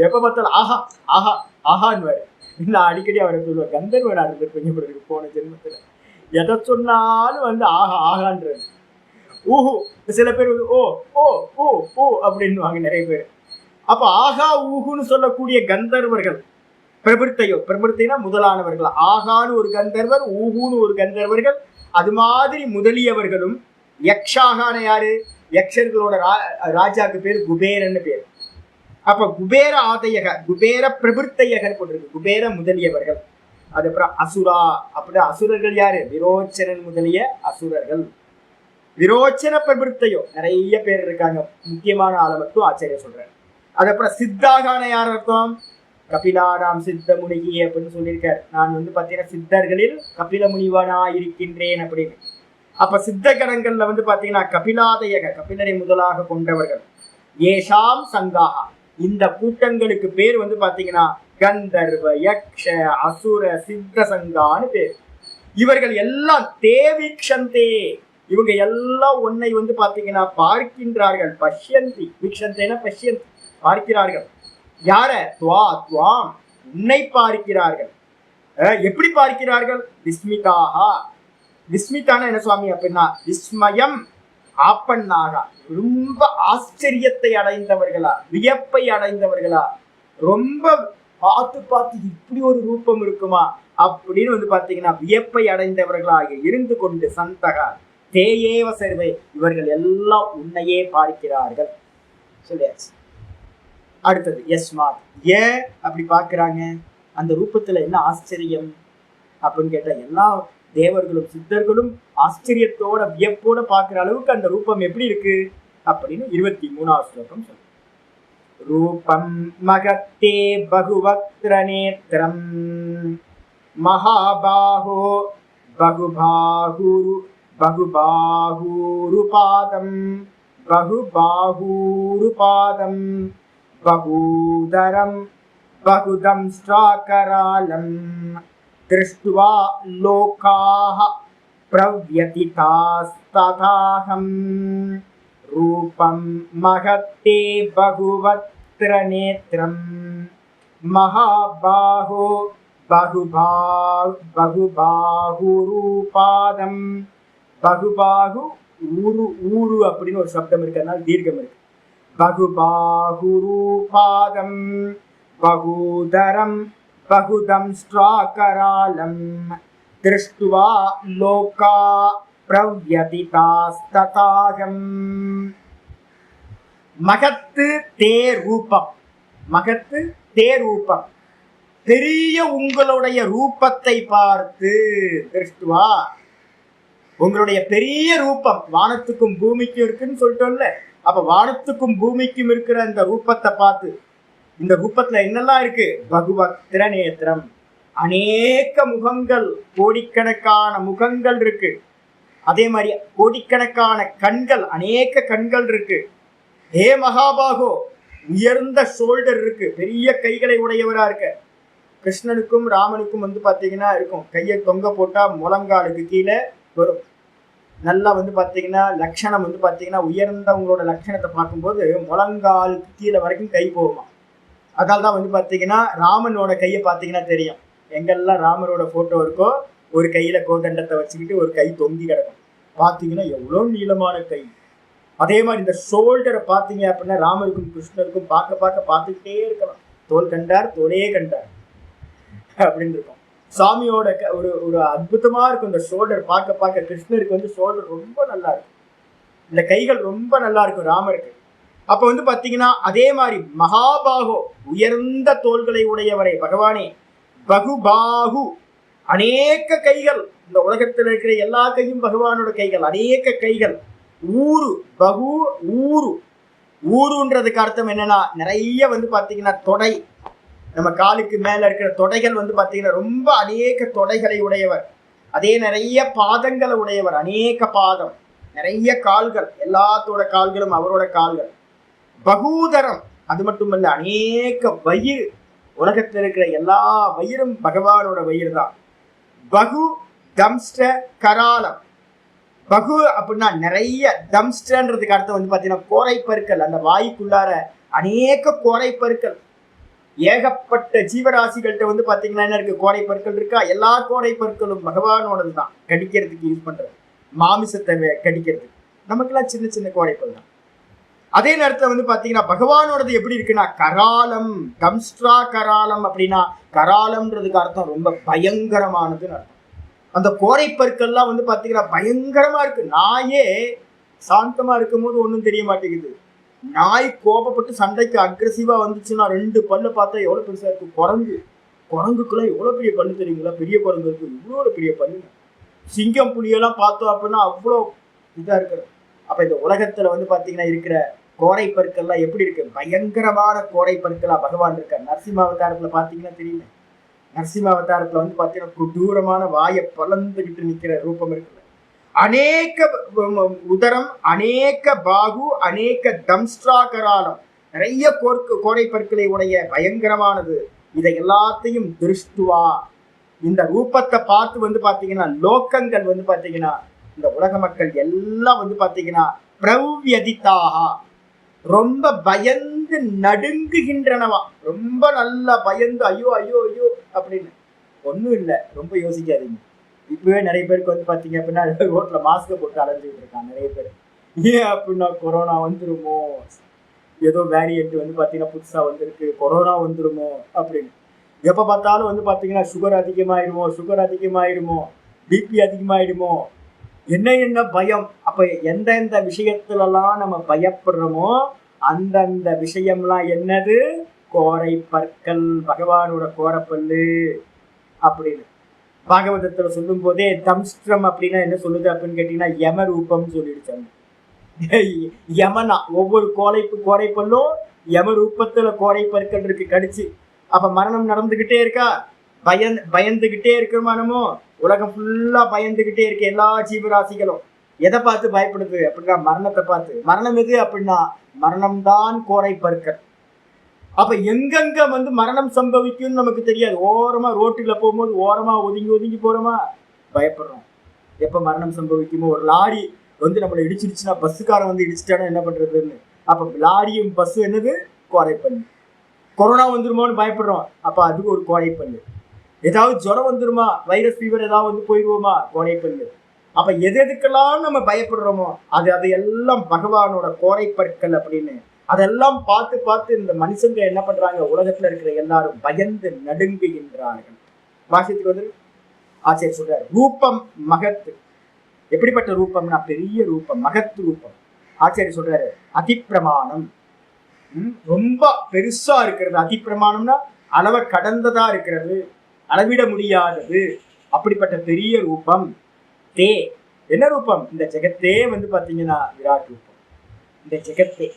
எப்ப பார்த்தாலும் ஆஹா ஆஹா ஆஹான்னு நான் அடிக்கடி அவரை சொல்லுவேன் கந்தர்வனா இருந்திருப்பீங்க போன ஜென்மத்துல. எதை சொன்னாலும் வந்து ஆஹா ஆகான்றது. ஊஹு சில பேர் வந்து ஓ ஓ ஓ ஓ அப்படின்னுவாங்க நிறைய பேர். அப்ப ஆகா ஊஹுன்னு சொல்லக்கூடிய கந்தர்வர்கள் பிரபுத்தைனா முதலானவர்கள். ஆகான்னு ஒரு கந்தர்வர், ஊஹுன்னு ஒரு கந்தர்வர்கள். அது மாதிரி முதலியவர்களும். யக்ஷாகான யாரு? யக்ஷர்களோட ராஜாக்கு பேர் குபேரன்னு பேர். அப்ப குபேர ஆதையக குபேர பிரபுத்தையகன் போட்டிருக்கு, குபேர முதலியவர்கள். அதுக்கப்புறம் அசுரா அப்படி அசுரர்கள் யாரு? விரோச்சனன் முதலிய அசுரர்கள். விரோச்சன பிரபுத்தையோ நிறைய பேர் இருக்காங்க, முக்கியமான ஆளை மட்டும் ஆச்சரியம் சொல்றேன். அதுக்கப்புறம் சித்தாகான யார் அர்த்தம்? கபிலாராம் சித்த முனிகி அப்படின்னு சொல்லியிருக்காரு. நான் வந்து பாத்தீங்கன்னா சித்தர்களில் கபில முனிவனா இருக்கின்றேன் அப்படின்னு. அப்ப சித்த கணங்கள்ல வந்து பாத்தீங்கன்னா கபிலாதயக கபிலரை முதலாக கொண்டவர்கள். ஏஷாம் சங்காகா இந்த கூட்டங்களுக்கு பேர் வந்து பாத்தீங்கன்னா கந்தர்வ யக்ஷ அசுர சித்த சங்கான்னு பேர். இவர்கள் எல்லாம் தேவீக்ஷந்தே இவங்க எல்லாம் உன்னை வந்து பாத்தீங்கன்னா பார்க்கின்றார்கள். பஷ்யந்தி வீக்ஷந்தேன பஷ்யந்தி பார்க்கிறார்கள். யார? துவாம் உன்னை பார்க்கிறார்கள். எப்படி பார்க்கிறார்கள்? விஸ்மிதாகா. விஸ்மிதான என்ன சுவாமி அப்படின்னா விஸ்மயம் ஆப்பண்ணாக ரொம்ப ஆச்சரியத்தை அடைந்தவர்களா, வியப்பை அடைந்தவர்களா, ரொம்ப பார்த்து பார்த்து இப்படி ஒரு ரூபம் இருக்குமா அப்படின்னு வந்து பாத்தீங்கன்னா வியப்பை அடைந்தவர்களாக இருந்து கொண்டு சந்தகா தேயேவ சர்வே இவர்கள் எல்லாம் உன்னையே பார்க்கிறார்கள் சொல்லியாச்சு. அடுத்தது யஸ்மாத், ஏன் அப்படி பார்க்கிறாங்க, அந்த ரூபத்துல என்ன ஆச்சரியம் அப்படின்னு கேட்டா எல்லா தேவர்களும் சித்தர்களும் ஆச்சரியத்தோட வியப்போட பார்க்கிற அளவுக்கு அந்த ரூபம் எப்படி இருக்கு அப்படின்னு 23வது ஸ்லோகம் சொல்லுங்க. ரூபம் மகத்தே பகுவக்த்ர நேத்ரம் மகாபாஹோ பகுபாஹுரு பகுபாஹூருபாதம் பகுபாஹூருபாதம் பகூதரம் பகுதம்ஸ்ட்ராகராலம் திருஷ்டுவா லோகாஹ பிரவ்யதிதாஸ்ததாஹம் ரூபம் மகத்தே பகுவக்த்ர நேத்ரம் மகாபாஹோ பகுபாஹுரூபாதம் பகுபாஹு ஊரு ஊரு அப்படின்னு ஒரு சப்தம் இருக்கிறதுனால தீர்க்கம் இருக்கு. பகுபாஹுரூபாதம் பகூதரம் பகுதம்ஸ்ட்ராகராலம் திருஷ்டுவா லோகா பிரவ்யதிதாஸ்ததாகம். மகத்து தே ரூபம், மகத்து தே ரூபம், பெரிய உங்களுடைய ரூபத்தை பார்த்து திருஷ்டுவா, உங்களுடைய பெரிய ரூபம் வானத்துக்கும் பூமிக்கும் இருக்குன்னு சொல்லிட்டோம்ல, அப்ப வானத்துக்கும் பூமிக்கும் இருக்கிற இந்த ரூபத்தை பார்த்து, இந்த ரூபத்துல என்னெல்லாம் இருக்கு, பகுவக்த்ர நேத்திரம், அநேக முகங்கள், கோடிக்கணக்கான முகங்கள் இருக்கு. அதே மாதிரி கோடிக்கணக்கான கண்கள், அநேக கண்கள் இருக்கு. ஹே மகாபாகோ, உயர்ந்த ஷோல்டர் இருக்கு, பெரிய கைகளை உடையவரா இருக்க. கிருஷ்ணனுக்கும் ராமனுக்கும் வந்து பாத்தீங்கன்னா இருக்கும், கையை தொங்க போட்டா முழங்காலுக்கு கீழே வரும். நல்லா வந்து பாத்தீங்கன்னா லட்சணம் வந்து பாத்தீங்கன்னா உயர்ந்தவங்களோட லட்சணத்தை பார்க்கும்போது முழங்காலுக்கு கீழே வரைக்கும் கை போகுமா. அதனால தான் வந்து பாத்தீங்கன்னா ராமனோட கையை பார்த்தீங்கன்னா தெரியும், எங்கெல்லாம் ராமரோட போட்டோ இருக்கோ ஒரு கையில கோதண்டத்தை வச்சுக்கிட்டு ஒரு கை தொங்கி கிடக்கும். பார்த்தீங்கன்னா எவ்வளோ நீளமான கை. அதே மாதிரி இந்த ஷோல்டரை பார்த்தீங்க அப்படின்னா ராமருக்கும் கிருஷ்ணருக்கும் பார்த்துக்கிட்டே இருக்கலாம். தோல் கண்டார் தோலே கண்டார் அப்படின்னு இருக்கும். சாமியோட ஒரு ஒரு அற்புதமா இருக்கும் இந்த ஷோல்டர் பார்க்க. கிருஷ்ணருக்கு வந்து ஷோல்டர் ரொம்ப நல்லா இருக்கும், இந்த கைகள் ரொம்ப நல்லா இருக்கும் ராமருக்கு. அப்ப வந்து பாத்தீங்கன்னா அதே மாதிரி மகாபாகோ, உயர்ந்த தோள்களை உடையவரை பகவானே, பகுபாகு, அநேக கைகள், இந்த உலகத்தில் இருக்கிற எல்லா கையும் பகவானோட கைகள், அநேக கைகள். ஊரு பகு ஊரு, ஊருன்றதுக்கு அர்த்தம் என்னன்னா நிறைய வந்து பாத்தீங்கன்னா தொடை, நம்ம காலுக்கு மேல இருக்கிற தொடைகள் வந்து பாத்தீங்கன்னா ரொம்ப அநேக தொடைகளை உடையவர். அதே நிறைய பாதங்களை உடையவர், அநேக பாதம், நிறைய கால்கள், எல்லாத்தோட கால்களும் அவரோட கால்கள். பகூதரம், அது மட்டுமல்ல அநேக வயிறு, உலகத்தில் இருக்கிற எல்லா வயிறும் பகவானோட வயிறு தான். பகு தம்ஸ்ட கராலம், பகு அப்படின்னா நிறைய, தம்ஸ்டன்றதுக்கு அர்த்தம் வந்து பாத்தீங்கன்னா கோரை பற்கள், அந்த வாய்க்குள்ளார அநேக கோரை பற்கள். ஏகப்பட்ட ஜீவராசிகள்கிட்ட வந்து பாத்தீங்கன்னா என்ன இருக்கு, கோரை பற்கள் இருக்கா. எல்லா கோரை பற்களும் பகவானோடது தான், கடிக்கிறதுக்கு யூஸ் பண்றது, மாமிசத்தை கடிக்கிறதுக்கு. நமக்கெல்லாம் சின்ன சின்ன கோரைப்பல் தான். அதே நேரத்தில் வந்து பாத்தீங்கன்னா பகவானோடது எப்படி இருக்குன்னா கராலம், தம்ஸ்ட்ரா கராலம். அப்படின்னா கராலம்ன்றதுக்கு அர்த்தம் ரொம்ப பயங்கரமானதுன்னு அர்த்தம். அந்த கோரைப்பற்கள்லாம் வந்து பாத்தீங்கன்னா பயங்கரமா இருக்கு. நாயே சாந்தமா இருக்கும் போது ஒன்றும் தெரிய மாட்டேங்குது. நாய் கோபப்பட்டு சண்டைக்கு அக்ரெசிவா வந்துச்சுன்னா 2 பல்லு பார்த்தா எவ்வளவு பெருசா இருக்கு. குரங்குக்குள்ள எவ்வளவு பெரிய பல்லு தெரியுங்களா, பெரிய குரங்கு இருக்கு, இவ்வளோ பெரிய பல்லு. சிங்கம் புலியெல்லாம் பார்த்தோம் அப்படின்னா அவ்வளோ இதா இருக்குது. அப்ப இந்த உலகத்துல வந்து பாத்தீங்கன்னா இருக்கிற கோரை பற்கள்லாம் எப்படி இருக்கு, பயங்கரமான கோரை பற்களா பகவான் இருக்கார். நரசிம்மாவதாரத்துல பாத்தீங்கன்னா தெரியல, நரசிம்மாவதாரத்துல வந்து பாத்தீங்கன்னா கொடூரமான வாயை பலந்துகிட்டு நிக்கிற ரூபம் இருக்குல்ல. அநேக உதரம், அநேக பாகு, அநேக தம்ஸ்ட்ரா கராலம், நிறைய கோரை பற்களை உடைய பயங்கரமானது. இதை எல்லாத்தையும் திருஷ்டுவா, இந்த ரூபத்தை பார்த்து வந்து பாத்தீங்கன்னா லோக்கங்கள் வந்து பாத்தீங்கன்னா இந்த உலக மக்கள் எல்லாம் வந்து பாத்தீங்கன்னா பிரவ்யதிதாக, ரொம்ப பயந்து நடுங்குகின்றனவா. ரொம்ப நல்லா பயந்து ஐயோ ஐயோ ஐயோ அப்படின்னு. ஒன்றும் இல்லை, ரொம்ப யோசிக்காதீங்க. இப்பவே நிறைய பேருக்கு வந்து பாத்தீங்க அப்படின்னா ரோட்ல மாஸ்க் போட்டு அலைஞ்சிட்டு இருக்காங்க நிறைய பேர். ஏன் அப்படின்னா கொரோனா வந்துருமோ, ஏதோ வேரியன்ட் வந்து பாத்தீங்கன்னா புதுசா வந்திருக்கு, கொரோனா வந்துருமோ அப்படின்னு. எப்ப பார்த்தாலும் வந்து பாத்தீங்கன்னா சுகர் அதிகமாயிடுமோ, பிபி அதிகமாயிடுமோ, என்ன பயம். அப்ப எந்தெந்த விஷயத்துலலாம் நம்ம பயப்படுறோமோ அந்தந்த விஷயம்லாம் என்னது? கோரை பற்கள், பகவானோட கோரப்பல்லு அப்படின்னு. பாகவதத்துல சொல்லும் போதே தம்ஸ்ட்ரம் அப்படின்னா என்ன சொல்லுது அப்படின்னு கேட்டீங்கன்னா யம ரூபம் சொல்லிடுச்சாங்க. யமனா ஒவ்வொரு கோரைப்பல்லும் யம ரூபத்துல கோரை பற்கள் இருக்கு கடிச்சு. அப்ப மரணம் நடந்துகிட்டே இருக்கா, பயந்துகிட்டே இருக்கிறோமானமோ. உலகம் ஃபுல்லா பயந்துகிட்டே இருக்கு, எல்லா ஜீவராசிகளும். எதை பார்த்து பயப்படுது அப்படின்னா மரணத்தை பார்த்து. மரணம் எது அப்படின்னா மரணம்தான் கோரை பற்கள். அப்ப எங்கெங்க வந்து மரணம் சம்பவிக்கும்னு நமக்கு தெரியாது. ஓரமா ரோட்டுல போகும்போது ஓரமா ஒதுங்கி போறோமா, பயப்படுறோம் எப்ப மரணம் சம்பவிக்குமோ. ஒரு லாரி வந்து நம்மளை இடிச்சிருச்சுன்னா, பஸ்ஸுக்காரன் வந்து இடிச்சிட்டானா என்ன பண்றதுன்னு. அப்ப லாரியும் பஸ் என்னது? கோரைப்பல்லு. கொரோனா வந்துருமோன்னு பயப்படுறோம், அப்ப அதுக்கு ஒரு கோரைப்பல்லு. ஏதாவது ஜுரம் வந்துருமா, வைரஸ் ஃபீவர் ஏதாவது வந்து போயிடுவோமா, கோரைப்பல்லு. அப்ப எதுக்கெல்லாம் நம்ம பயப்படுறோமோ அது எல்லாம் பகவானோட கோரைப்பற்கள் அப்படின்னு. அதெல்லாம் பார்த்து இந்த மனுஷங்க என்ன பண்றாங்க, உலகத்துல இருக்கிற எல்லாரும் பயந்து நடுங்குகின்றார்கள். வாசியத்துக்கு வந்து ஆச்சரிய சொல்றாரு, ரூபம் மகத்து. எப்படிப்பட்ட ரூபம்னா பெரிய ரூபம், மகத்து ரூபம். ஆச்சரிய சொல்றாரு அதிப்பிரமாணம், ரொம்ப பெருசா இருக்கிறது. அதிப்பிரமாணம்னா அளவை கடந்ததா இருக்கிறது, அளவிட முடியாதது. அப்படிப்பட்ட பெரிய ரூபம். தே என்ன ரூபம்? இந்த ஜெகத்தே வந்து பாத்தீங்கன்னா விராட் ரூபம், இந்த ஜெகத்தே.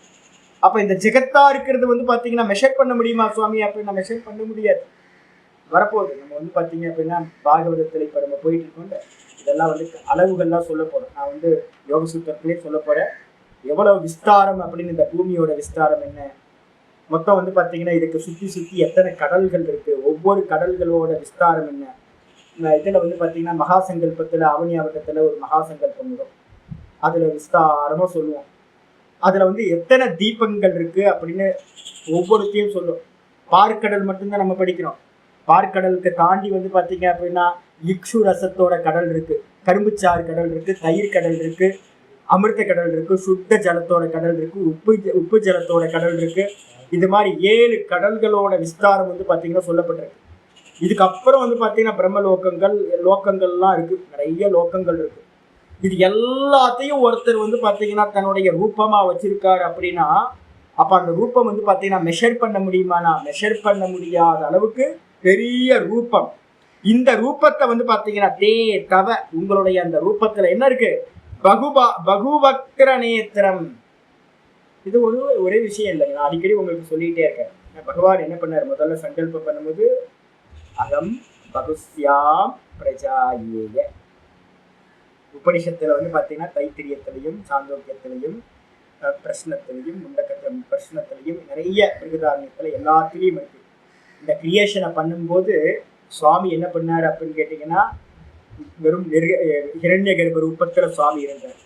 அப்ப இந்த ஜெகத்தா இருக்கிறது வந்து பாத்தீங்கன்னா மெஷர் பண்ண முடியுமா சுவாமி அப்படின்னா மெஷர் பண்ண முடியாது. வரப்போகுது நம்ம வந்து பாத்தீங்க அப்படின்னா பாகவதத்துல இப்ப நம்ம போயிட்டு இருக்கோம், இதெல்லாம் வந்து அளவுகள்லாம் சொல்ல போறோம். நான் வந்து யோக சூத்திரத்திலே சொல்ல போறேன் எவ்வளவு விஸ்தாரம் அப்படின்னு. இந்த பூமியோட விஸ்தாரம் என்ன, மொத்தம் வந்து பாத்தீங்கன்னா இதுக்கு சுத்தி எத்தனை கடல்கள் இருக்கு, ஒவ்வொரு கடல்களோட விஸ்தாரம் என்ன. இதுல வந்து பாத்தீங்கன்னா மகாசங்கல்பத்துல அவனியாவட்டத்துல ஒரு மகாசங்கல்பம் வரும், அதுல விஸ்தாரமா சொல்லுவோம். அதுல வந்து எத்தனை தீபங்கள் இருக்கு அப்படின்னு ஒவ்வொருத்தையும் சொல்லும். பார்க்கடல் மட்டும்தான் நம்ம படிக்கிறோம். பார்க்கடலுக்கு தாண்டி வந்து பாத்தீங்க அப்படின்னா இக்ஷு ரசத்தோட கடல் இருக்கு, கரும்புச்சாறு கடல் இருக்கு, தயிர் கடல் இருக்கு, அமிர்த கடல் இருக்கு, சுத்த ஜலத்தோட கடல் இருக்கு, உப்பு ஜலத்தோட கடல் இருக்கு. இது மாதிரி 7 கடல்களோட விஸ்தாரம் வந்து பாத்தீங்கன்னா சொல்லப்பட்டிருக்கு. இதுக்கப்புறம் வந்து பாத்தீங்கன்னா பிரம்ம லோக்கங்கள்லாம் இருக்கு, நிறைய லோக்கங்கள் இருக்கு. இது எல்லாத்தையும் ஒருத்தர் வந்து பாத்தீங்கன்னா தன்னுடைய ரூபமா வச்சிருக்காரு அப்படின்னா, அப்ப அந்த ரூபம் வந்து பாத்தீங்கன்னா மெஷர் பண்ண முடியுமானா மெஷர் பண்ண முடியாத அளவுக்கு பெரிய ரூபம். இந்த ரூபத்தை வந்து பாத்தீங்கன்னா தவ உங்களுடைய அந்த ரூபத்துல என்ன இருக்கு? பகுவக்ர நேத்திரம். இது ஒரே விஷயம் இல்லைங்க, நான் அடிக்கடி உங்களுக்கு சொல்லிட்டே இருக்கேன். பகவான் என்ன பண்ணாரு, முதல்ல சங்கல்பம் பண்ணும்போது அகம் பகுஸ்யாம் பிரஜாயேய. உபனிஷத்துல வந்து பாத்தீங்கன்னா தைத்திரியத்திலையும் சாந்தோக்கியத்திலையும் பிரஷ்னத்திலையும் பிரஷ்னத்திலையும் நிறைய பிருகதாரண்யத்துல எல்லாத்துலேயும் இருக்கு. இந்த கிரியேஷனை பண்ணும்போது சுவாமி என்ன பண்ணாரு அப்படின்னு கேட்டீங்கன்னா, வெறும் ஹிரண்ய கர்ப்ப ரூபத்துல சுவாமி இருந்தார்.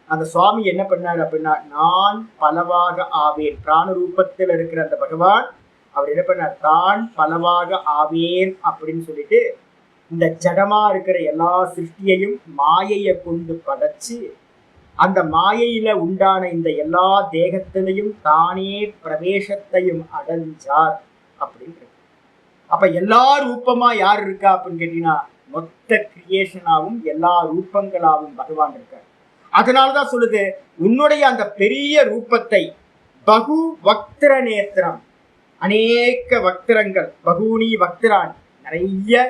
அந்த சுவாமி என்ன பண்ணாரு அப்படின்னா, நான் பலவாக ஆவேன். பிராண ரூபத்தில் இருக்கிற அந்த பகவான் அவர் என்ன பண்ணார், தான் பலவாக ஆவேன் அப்படின்னு சொல்லிட்டு இந்த ஜடமா இருக்கிற எல்லா சிருஷ்டியையும் மாயையை கொண்டு படைச்சு அந்த மாயையில உண்டான இந்த எல்லா தேகத்திலையும் தானே பிரவேசத்தையும் அடைஞ்சார் அப்படின்னு. அப்ப எல்லா ரூபமா யார் இருக்கா அப்படின்னு கேட்டீங்கன்னா, மொத்த கிரியேஷனாவும் எல்லா ரூபங்களாவும் பகவான் இருக்கார். அதனாலதான் சொல்லுது, உன்னுடைய அந்த பெரிய ரூபத்தை பகு வக்திர நேத்திரம், அநேக வக்திரங்கள், பகுனி வக்திராணி, நிறைய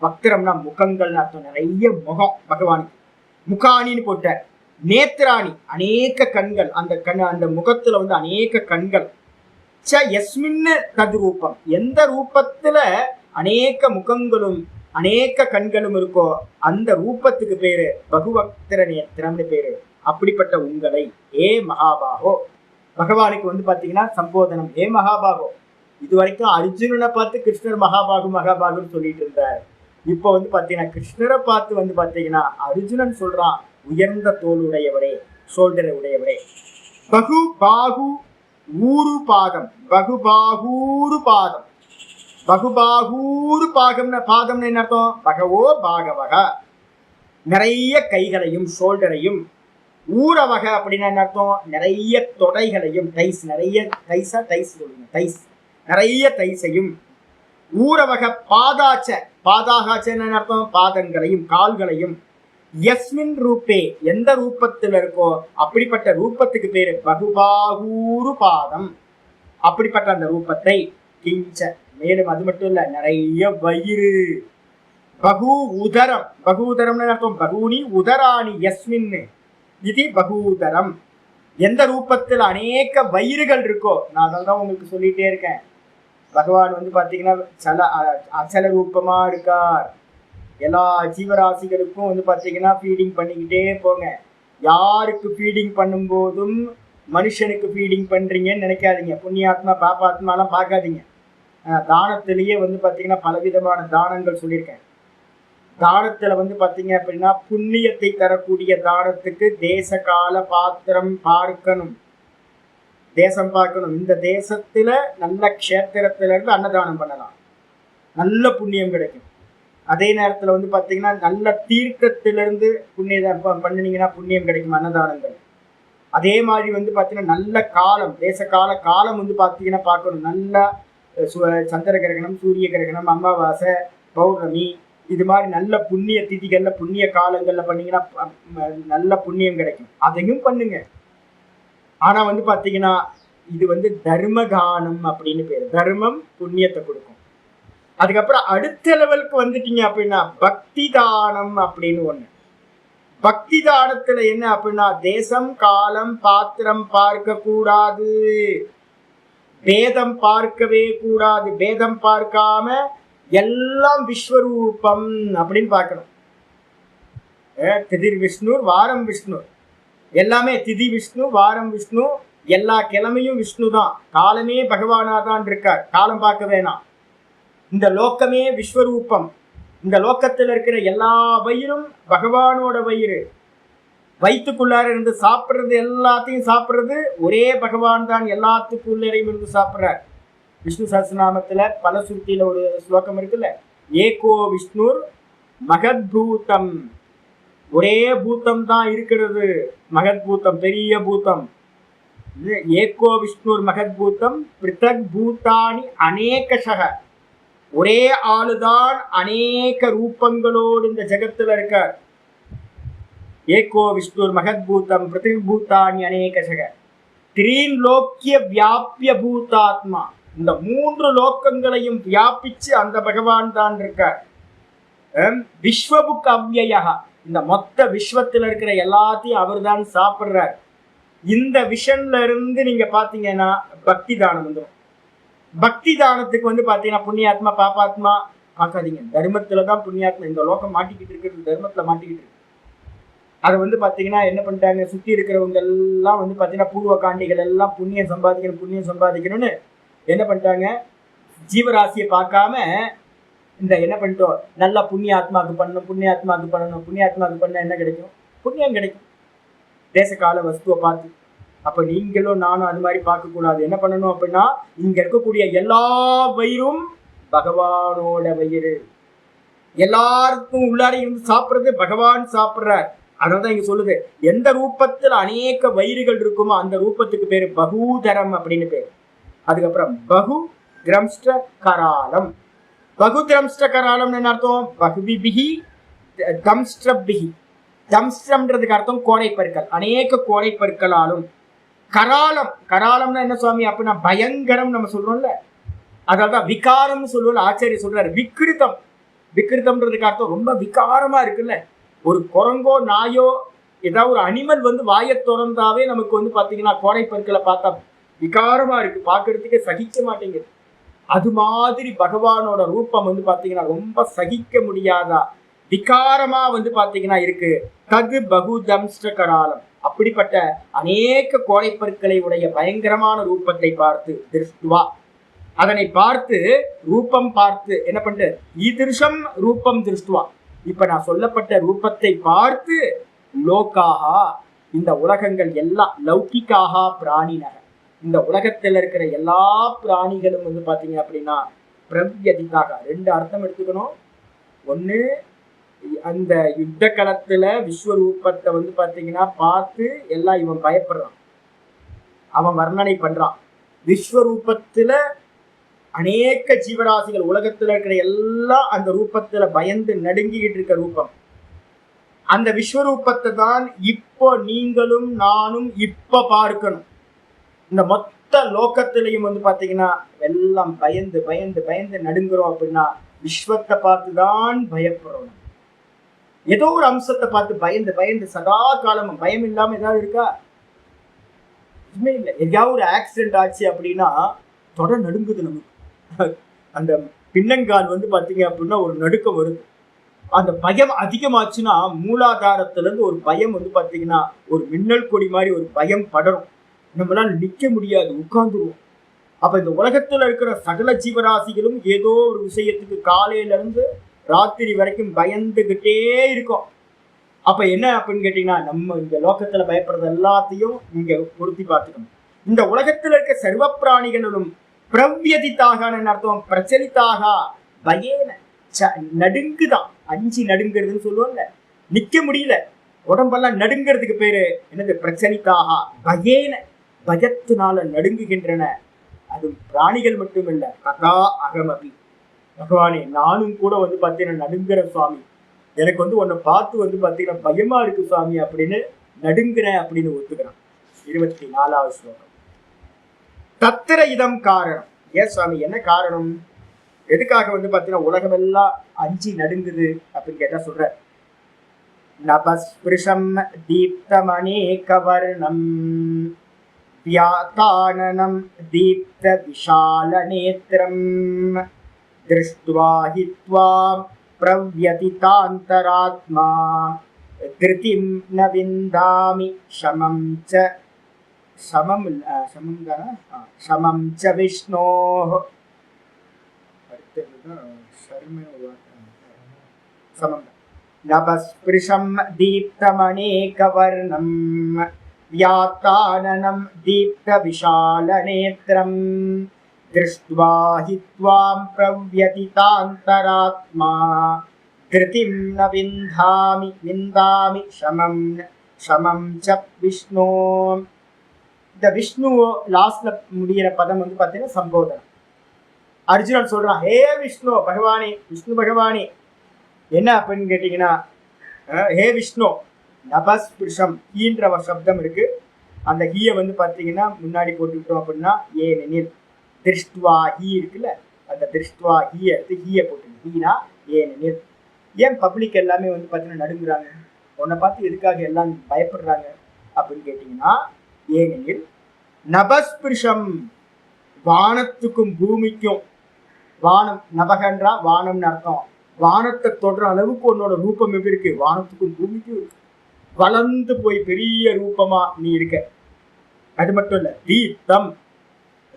வக்திரம்னா முகங்கள் அர்த்தம், நிறைய முகம் பகவானுக்கு. முகாணின்னு போட்ட நேத்திராணி, அநேக கண்கள், அந்த முகத்துல வந்து அநேக கண்கள். எஸ்மின்னு தது ரூபம், எந்த ரூபத்துல அநேக முகங்களும் அநேக கண்களும் இருக்கோ அந்த ரூபத்துக்கு பேரு பகுவக்திர நேத்திரம்னு பேரு. அப்படிப்பட்ட உங்களை ஏ மகாபாகோ, பகவானுக்கு வந்து பாத்தீங்கன்னா சம்போதனம் ஏ மகாபாகோ. இது வரைக்கும் அர்ஜுனனை பார்த்து கிருஷ்ணர் மகாபாகுன்னு சொல்லிட்டு இருந்தார். இப்போ வந்து பாத்தீங்கன்னா கிருஷ்ணரை பார்த்து வந்து பாத்தீங்கன்னா அர்ஜுனன் சொல்றான், உயர்ந்த தோளுடையவரே, ஷோல்டரை உடையவரே. பகு பாகு ஊரு பாதம், பகுபாகூரு பாதம். பகுபாகூரு பாதம்னு என்ன அர்த்தம்? பகவோ பாகவக, நிறைய கைகளையும் ஷோல்டரையும் ஊரவக அப்படின்னா என்ன அர்த்தம்? நிறைய தொடைகளையும், டைஸ், நிறைய டைஸா, டைஸ் சொல்லுங்க, டைஸ், நிறைய டைஸையும். ஊரவக பாதாச்ச, பாதாகாச்ச என்ன அர்த்தம்? பாதங்களையும் கால்களையும். யஸ்மின் ரூபே, எந்த ரூபத்தில் இருக்கோ அப்படிப்பட்ட ரூபத்துக்கு பேரு பகுபாகூரு பாதம். அப்படிப்பட்ட அந்த ரூபத்தை கிஞ்ச, மேலும் அது மட்டும் இல்ல, நிறைய வயிறு. பகு உதரம், பகு உதரம்னு அர்த்தம் பகுனி உதராணி யஸ்மின் இது பகூதரம். எந்த ரூபத்தில் அநேக வயிறுகள் இருக்கோ, நான் அதெல்லாம் உங்களுக்கு சொல்லிட்டே இருக்கேன். பகவான் வந்து பாத்தீங்கன்னா அச்சல ரூபமா இருக்கார். எல்லா ஜீவராசிகளுக்கும் வந்து பாத்தீங்கன்னா ஃபீடிங் பண்ணிக்கிட்டே போங்க. யாருக்கு ஃபீடிங் பண்ணும்போதும் மனுஷனுக்கு ஃபீடிங் பண்றீங்கன்னு நினைக்காதீங்க. புண்ணியாத்மா பாப்பாத்மாலாம் பார்க்காதீங்க. தானத்திலேயே வந்து பாத்தீங்கன்னா பலவிதமான தானங்கள் சொல்லியிருக்கேன். தானத்துல வந்து பாத்தீங்க அப்படின்னா புண்ணியத்தை தரக்கூடிய தானத்துக்கு தேச கால பாத்திரம் பார்க்கணும், தேசம் பார்க்கணும். இந்த தேசத்துல நல்ல க்ஷேத்திரத்துல இருந்து அன்னதானம் பண்ணலாம், நல்ல புண்ணியம் கிடைக்கும். அதே நேரத்துல வந்து பாத்தீங்கன்னா நல்ல தீர்க்கத்திலிருந்து புண்ணியம் பண்ணினீங்கன்னா புண்ணியம் கிடைக்கும், அன்னதானங்கள். அதே மாதிரி வந்து பாத்தீங்கன்னா நல்ல காலம், தேச காலம் வந்து பாத்தீங்கன்னா பார்க்கணும். நல்ல சந்திர கிரகணம், சூரிய கிரகணம், அமாவாசை, பௌர்ணமி, இது மாதிரி நல்ல புண்ணிய திதிகள்ல புண்ணிய காலங்கள்ல பண்ணீங்கன்னா நல்ல புண்ணியம் கிடைக்கும். அதையும் பண்ணுங்க. ஆனா வந்து பாத்தீங்கன்னா இது வந்து தர்மகானம் அப்படின்னு பேரு. தர்மம் புண்ணியத்தை கொடுக்கும். அதுக்கப்புறம் அடுத்த லெவலுக்கு வந்துட்டீங்க அப்படின்னா பக்தி தானம் அப்படின்னு ஒண்ணு. பக்தி தானத்துல என்ன அப்படின்னா தேசம் காலம் பாத்திரம் பார்க்க கூடாது, பேதம் பார்க்கவே கூடாது. பேதம் பார்க்காம எல்லாம் விஸ்வரூபம் அப்படின்னு பார்க்கணும். திதிர் விஷ்ணு, வாரம் விஷ்ணு, எல்லாமே திதி விஷ்ணு, வாரம் விஷ்ணு, எல்லா கிழமையும் விஷ்ணு தான். காலமே பகவானா தான் இருக்கார், காலம் பார்க்க வேணாம். இந்த லோக்கமே விஸ்வரூபம். இந்த லோக்கத்தில் இருக்கிற எல்லா வயிறும் பகவானோட வயிறு. வயிற்றுக்குள்ளார இருந்து சாப்பிட்றது எல்லாத்தையும் சாப்பிட்றது ஒரே பகவான் தான். எல்லாத்துக்குள்ளரையும் இருந்து சாப்பிட்றார். விஷ்ணு சஹஸ்ரநாமத்துல பல சுருத்தியில ஒரு ஸ்லோகம் இருக்குல்ல, ஏகோ விஷ்ணுர் மகத்பூதம், ஒரே பூத்தம் தான் இருக்கிறது. மகத்பூதம் பெரிய பூத்தம். ஏகோ விஷ்ணுர் மகத்பூதம் பிருத்தக் பூத்தானி அநேகஷக, ஒரே ஆளுதான் அநேக ரூபங்களோடு இந்த ஜெகத்துல இருக்கார். ஏகோ விஷ்ணுர் மகத்பூதம் பிருத்திக் பூத்தானி அநேகஷக த்ரீன் லோக்கிய வியாபிய பூதாத்மா, இந்த 3 லோக்கங்களையும் வியாபிச்சு அந்த பகவான் தான் இருக்கார். விஸ்வபுக் அவ்யயா, இந்த மொத்த விஸ்வத்தில் இருக்கிற எல்லாத்தையும் அவர் தான் சாப்பிட்றார். இந்த விஷன்ல இருந்து நீங்க பாத்தீங்கன்னா பக்தி தானம் வந்துடும். பக்தி தானத்துக்கு வந்து பாத்தீங்கன்னா புண்ணியாத்மா பாப்பாத்மா பார்க்காதீங்க. தர்மத்துலதான் புண்ணியாத்மா. இந்த லோகம் மாட்டிக்கிட்டு இருக்கிறது தர்மத்துல மாட்டிக்கிட்டு இருக்கு. அதை வந்து பாத்தீங்கன்னா என்ன பண்ணிட்டாங்க, சுத்தி இருக்கிறவங்க எல்லாம் வந்து பாத்தீங்கன்னா பூர்வ காண்டிகள் எல்லாம் புண்ணியம் சம்பாதிக்கணும்னு என்ன பண்ணிட்டாங்க, ஜீவராசியை பார்க்காம இந்த என்ன பண்ணிட்டோம், நல்லா புண்ணியாத்மாவுக்கு பண்ணணும், புண்ணியாத்மாவுக்கு பண்ண என்ன கிடைக்கும்? புண்ணியம் கிடைக்கும், தேச கால வஸ்துவை பார்த்து. அப்ப நீங்களும் நானும் அது மாதிரி பார்க்க கூடாது. என்ன பண்ணணும் அப்படின்னா இங்க இருக்கக்கூடிய எல்லா வயிறும் பகவானோட வயிறு. எல்லாருக்கும் உள்ளார இருந்து சாப்பிட்றது பகவான் சாப்பிட்றார். அதனாலதான் இங்க சொல்லுது, எந்த ரூபத்தில் அநேக வயிறுகள் இருக்குமோ அந்த ரூபத்துக்கு பேரு பகூதரம் அப்படின்னு பேரு. அதுக்கப்புறம் பகு திரம்ஷ்ட கராலம். பகு திரம்ஷ்ட கராலம் என்ன அர்த்தம்? பகுபிபிகி தம்ஷ்டபிகி. தம்ஷ்டம்ன்றதுக்கு அர்த்தம் கோடைப்பற்கள், அநேக கோடைப்பற்களாலும். கராலம், கராலம்னா என்ன சுவாமி அப்படின்னா பயங்கரம் நம்ம சொல்றோம்ல, அதான் விகாரம்னு சொல்லுவோம். ஆச்சாரிய சொல்றாரு விக்ரிதம். விக்ரிதம்ன்றதுக்கு அர்த்தம் ரொம்ப விகாரமா இருக்குல்ல. ஒரு குரங்கோ நாயோ ஏதாவது ஒரு அனிமல் வந்து வாயை திறந்தாவே நமக்கு வந்து பாத்தீங்கன்னா கோடைப்பற்களை பார்த்தா விகாரமா இருக்கு, பார்க்கறதுக்கே சகிக்க மாட்டேங்குது. அது மாதிரி பகவானோட ரூபம் வந்து பாத்தீங்கன்னா ரொம்ப சகிக்க முடியாதா விகாரமா வந்து பாத்தீங்கன்னா இருக்கு. தகு பகுதம்ஷ்ட கராலம். அப்படிப்பட்ட அநேக கோடைப்பற்களை உடைய பயங்கரமான ரூபத்தை பார்த்து திருஷ்டுவா, அதனை பார்த்து ரூபம் பார்த்து என்ன பண்ற, ஈதிருஷம் ரூபம் திருஷ்டுவா. இப்ப நான் சொல்லப்பட்ட ரூபத்தை பார்த்து லோகாகா, இந்த உலகங்கள் எல்லாம், லௌகிகாகா பிராணினக, இந்த உலகத்தில் இருக்கிற எல்லா பிராணிகளும் வந்து பாத்தீங்க அப்படின்னா பிரவ்யதிக்காக 2 அர்த்தம் எடுத்துக்கணும். ஒண்ணு அந்த யுத்த களத்துல விஸ்வரூபத்தை வந்து பாத்தீங்கன்னா பார்த்து எல்லாம் இவன் பயப்படுறான், அவன் வர்ணனை பண்றான். விஸ்வரூபத்துல அநேக ஜீவராசிகள் உலகத்துல இருக்கிற எல்லாம் அந்த ரூபத்துல பயந்து நடுங்கிட்டு இருக்க ரூபம். அந்த விஸ்வரூபத்தை தான் இப்போ நீங்களும் நானும் இப்ப பார்க்கணும். இந்த மொத்த லோகத்திலையும் வந்து பாத்தீங்கன்னா எல்லாம் பயந்து பயந்து பயந்து நடுங்குறோம் அப்படின்னா விஸ்வத்தை பார்த்துதான் பயப்படுறோம். ஏதோ ஒரு அம்சத்தை பார்த்து பயந்து பயந்து சதா காலமும் பயம் இல்லாம ஏதாவது இருக்கா? எதுவுமே இல்லை. எதாவது ஒரு ஆக்சிடென்ட் ஆச்சு அப்படின்னா தொட நடுங்குது நமக்கு. அந்த பின்னங்கால் வந்து பாத்தீங்க அப்படின்னா ஒரு நடுக்கம் வருது. அந்த பயம் அதிகமாச்சுன்னா மூலாதாரத்துல இருந்து ஒரு பயம் வந்து பாத்தீங்கன்னா ஒரு மின்னல் கொடி மாதிரி ஒரு பயம் படரும். நம்மளால நிக்க முடியாது, உட்கார்ந்துருவோம். அப்ப இந்த உலகத்துல இருக்கிற சகல ஜீவராசிகளும் ஏதோ ஒரு விஷயத்துக்கு காலையில இருந்து ராத்திரி வரைக்கும் பயந்துகிட்டே இருக்கும். அப்ப என்ன அப்படின்னு கேட்டீங்கன்னா நம்ம இந்த லோகத்துல பயப்படுறது எல்லாத்தையும் நீங்க பொருத்தி பார்த்துக்கணும். இந்த உலகத்துல இருக்க சர்வ பிராணிகளும் பிரவ்யதித்தாக அர்த்தம், பிரச்சலித்தாக பயேன நடுங்குதான். அஞ்சு நடுங்கிறதுன்னு சொல்லுவாங்க. நிக்க முடியல, உடம்பெல்லாம் நடுங்கிறதுக்கு பேரு என்னது? பிரச்சலித்தாக பயேன, பயத்தினால நடுங்குகின்றன. அது பிராணிகள் மட்டும் இல்ல, கதா அகமபி. பகவானே நானும் கூட வந்து பாத்தீங்கன்னா நடுங்குற சுவாமி, எனக்கு வந்து உன்னை பார்த்து வந்து பாத்தீங்கன்னா பயமா இருக்கு சுவாமி அப்படின்னு நடுங்குறேன் அப்படின்னு ஒத்துக்கிறான். 24வது ஸ்லோகம். தத்திர இதம் காரணம். ஏன் சுவாமி என்ன காரணம்? எதுக்காக வந்து பாத்தீங்கன்னா உலகம் எல்லாம் அஞ்சு நடுங்குது அப்படின்னு கேட்டா சொல்ற, நபஸ்பிருஷம் தீப்தமநேகவர்ணம் வியாதானனம் தீப்த விஷால நேத்ரம் திருஷ்ட்வா ஹி த்வாம் பிரவ்யதிதாந்தராத்மா கிருதிம் ந விந்தாமி சமம் ச சமம் சமம் ச விஷ்ணோஹ. சமம். நபஸ்பிருஷம் தீப்தமநேகவர்ணம் வியாத்தானனம் தீப்த விஷால நேத்ரம் திருஷ்ட்வா ஹி த்வாம் பிரவ்யதிதாந்தராத்மா கிருதிம் ந விந்தாமி சமம் ச விஷ்ணோ. இந்த விஷ்ணு லாஸ்ட்ல முடிகிற பதம் வந்து பார்த்தீங்கன்னா சம்போதனம். அர்ஜுனன் சொல்றான், ஹே விஷ்ணு பகவானே, விஷ்ணு பகவானே என்ன அப்படின்னு கேட்டீங்கன்னா, ஹே விஷ்ணு நபஸ்பிருஷம் ஹீன்ற சப்தம் இருக்கு. அந்த ஹீயை வந்து பார்த்தீங்கன்னா முன்னாடி போட்டுக்கிட்டோம் அப்படின்னா ஏனெனில் திருஷ்டுவா ஹீ இருக்குல்ல, அந்த திருஷ்டுவா ஹீ எடுத்து ஹீயை போட்டுங்க. ஹீனா ஏனெனில். ஏன் பப்ளிக் எல்லாமே வந்து பார்த்தீங்கன்னா நடுங்குறாங்க, உன்னை பார்த்து எதுக்காக எல்லாம் பயப்படுறாங்க அப்படின்னு கேட்டீங்கன்னா, ஏனெனில் நபஸ்பிருஷம் வானத்துக்கும் பூமிக்கும், வானம் நபகன்றா வானம்னு அர்த்தம், வானத்தை தொடர அளவுக்கு உன்னோட ரூபம் எப்படி இருக்கு? வானத்துக்கும் பூமிக்கும் இருக்கு. வளர்ந்து போய் பெரிய ரூபமா நீ இருக்க. அது மட்டும் இல்ல, தீப்தம்.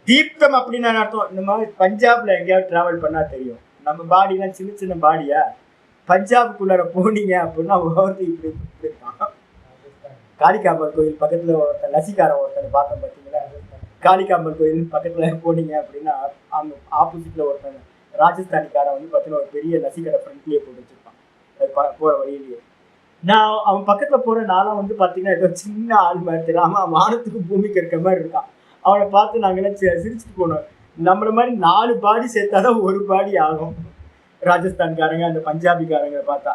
தீப்தம் அப்படின்னு அர்த்தம். இந்த மாதிரி பஞ்சாப்ல எங்கேயாவது டிராவல் பண்ணா தெரியும், நம்ம பாடிலாம் சின்ன சின்ன பாடியா. பஞ்சாபுக்குள்ளார போனீங்க அப்படின்னா ஒவ்வொருத்தர் இப்படி இருக்கான். காளிகாம்பர் கோயில் பக்கத்துல ஒருத்தர் லசிக்காரன் ஒருத்தர் பார்த்தோம் பார்த்தீங்களா? காளிகாம்பர் கோயில் பக்கத்துல போனீங்க அப்படின்னா அவங்க ஆப்போசிட்ல ஒருத்தர் ராஜஸ்தானிக்காரன் வந்து பார்த்தீங்கன்னா ஒரு பெரிய லசிக்கடை ஃப்ரண்ட்லயே போட்டு வச்சிருப்பான். அது போற வழியிலேயே நான் அவன் பக்கத்துல போற நாளாம் வந்து பாத்தீங்கன்னா ஏதோ சின்ன ஆள் மாதிரி தெரியாம வானத்துக்கு பூமிக்கு இருக்க மாதிரி இருக்கான். அவனை பார்த்து நாங்கெல்லாம் சிரிச்சுட்டு போனோம். நம்மள மாதிரி 4 பாடி சேர்த்தாதான் ஒரு பாடி ஆகும் ராஜஸ்தான்காரங்க அந்த பஞ்சாபிக்காரங்க பார்த்தா.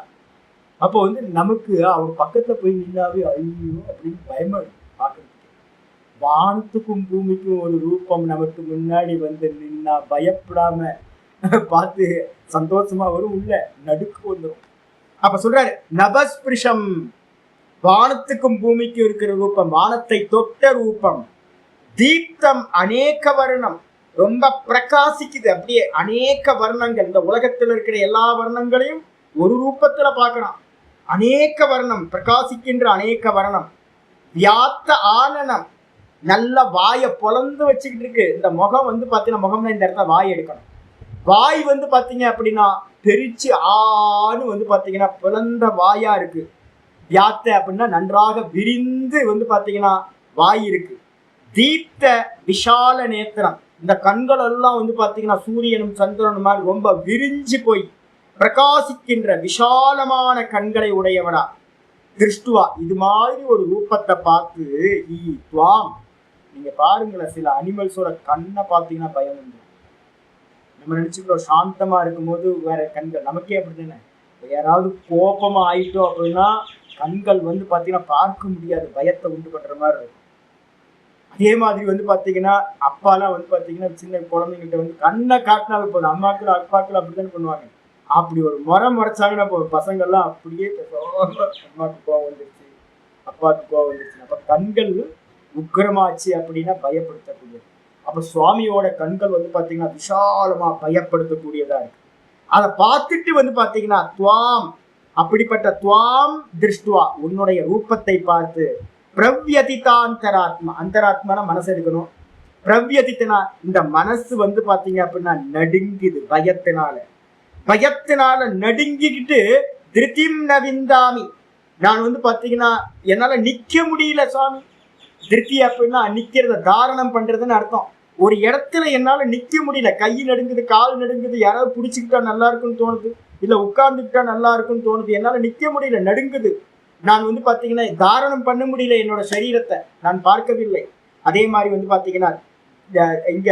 அப்போ வந்து நமக்கு அவன் பக்கத்துல போய் நின்னாவே ஐயோ அப்படின்னு பயமா இருக்கு பாக்குறதுக்கு. வானத்துக்கும் பூமிக்கும் ஒரு ரூபம் நமக்கு முன்னாடி வந்து நின்னா பயப்படாம பார்த்து சந்தோஷமா வரும், உள்ள நடுக்கு வந்துடும். அப்ப சொல்றாரு நபஸ்பிருஷம், வானத்துக்கும் பூமிக்கும் இருக்கிற ரூபம், வானத்தை தொட்ட ரூபம். தீப்தம் அநேக வர்ணம், ரொம்ப பிரகாசிக்குது அப்படியே. அநேக வர்ணங்கள், இந்த உலகத்துல இருக்கிற எல்லா வர்ணங்களையும் ஒரு ரூபத்துல பார்க்கலாம். அநேக வர்ணம், பிரகாசிக்கின்ற அநேக வர்ணம். வியாத்த ஆனனம், நல்ல வாயை பொலந்து வச்சுக்கிட்டு இருக்கு. இந்த முகம் வந்து பாத்தீங்கன்னா, முகம்னா இந்த இடத்துல வாய் எடுக்கணும். வாய் வந்து பாத்தீங்க அப்படின்னா பெரிச்சு ஆன்னு வந்து பாத்தீங்கன்னா பிளந்த வாயா இருக்கு. வியாத்த அப்படின்னா நன்றாக விரிந்து வந்து பாத்தீங்கன்னா வாய் இருக்கு. தீப்த விஷால நேத்திரம், இந்த கண்கள் எல்லாம் வந்து பாத்தீங்கன்னா சூரியனும் சந்திரனும் மாதிரி ரொம்ப விரிஞ்சு போய் பிரகாசிக்கின்ற விஷாலமான கண்களை உடையவரா திருஷ்டுவா. இது மாதிரி ஒரு ரூபத்தை பார்த்து துவாம், நீங்க பாருங்களேன், சில அனிமல்ஸோட கண்ணை பார்த்தீங்கன்னா பயம் உண்டு. நம்ம நினைச்சுக்கிறோம் சாந்தமா இருக்கும்போது வேற கண்கள், நமக்கே அப்படித்தானே. யாராவது கோபமா ஆயிட்டோம் அப்படின்னா கண்கள் வந்து பாத்தீங்கன்னா பார்க்க முடியாது, பயத்தை உண்டு பண்ற மாதிரி இருக்கும். அதே மாதிரி வந்து பாத்தீங்கன்னா அப்பாலாம் வந்து பாத்தீங்கன்னா சின்ன குழந்தைங்கிட்ட வந்து கண்ணை காட்டினாவே போதும், அம்மாக்கள் அப்பாக்கள் அப்படித்தானே பண்ணுவாங்க. அப்படி ஒரு முறைச்சாங்கன்னா பசங்கள்லாம் அப்படியே அம்மாவுக்கு கோவம் வந்துருச்சு, அப்பாவுக்கு கோவம் வந்துருச்சு. அப்ப கண்கள் உக்கிரமாச்சு அப்படின்னா பயப்படுத்தக்கூடியது. அப்ப சுவாமியோட கண்கள் வந்து பாத்தீங்கன்னா விஷாலமா பயப்படுத்தக்கூடியதா இருக்கு. அதை பார்த்துட்டு வந்து பாத்தீங்கன்னா துவாம், அப்படிப்பட்ட துவாம் திருஷ்டுவா, உன்னுடைய ரூபத்தை பார்த்து பிரவ்யதிதாந்தராத்மா, அந்தராத்மான மனசு எடுக்கணும். பிரவ்யதித்தனா, இந்த மனசு வந்து பாத்தீங்க அப்படின்னா நடுங்குது பயத்தினால நடுங்கிக்கிட்டு திருத்திம் நவிந்தாமி, நான் வந்து பாத்தீங்கன்னா என்னால நிக்க முடியல சுவாமி. திருப்தி அப்படின்னா நிக்கிறத தாரணம் பண்றதுன்னு அர்த்தம். ஒரு இடத்துல என்னால நிக்க முடியல, கை நடுங்குது, கால் நடுங்குது, யாராவது பிடிச்சிக்கிட்டா நல்லா இருக்குன்னு தோணுது, இல்ல உட்கார்ந்துக்கிட்டா நல்லா இருக்குன்னு தோணுது, என்னால நிக்க முடியல, நடுங்குது. நான் வந்து பாத்தீங்கன்னா தாரணம் பண்ண முடியல, என்னோட சரீரத்தை நான் பார்க்கவில்லை. அதே மாதிரி வந்து பாத்தீங்கன்னா இங்க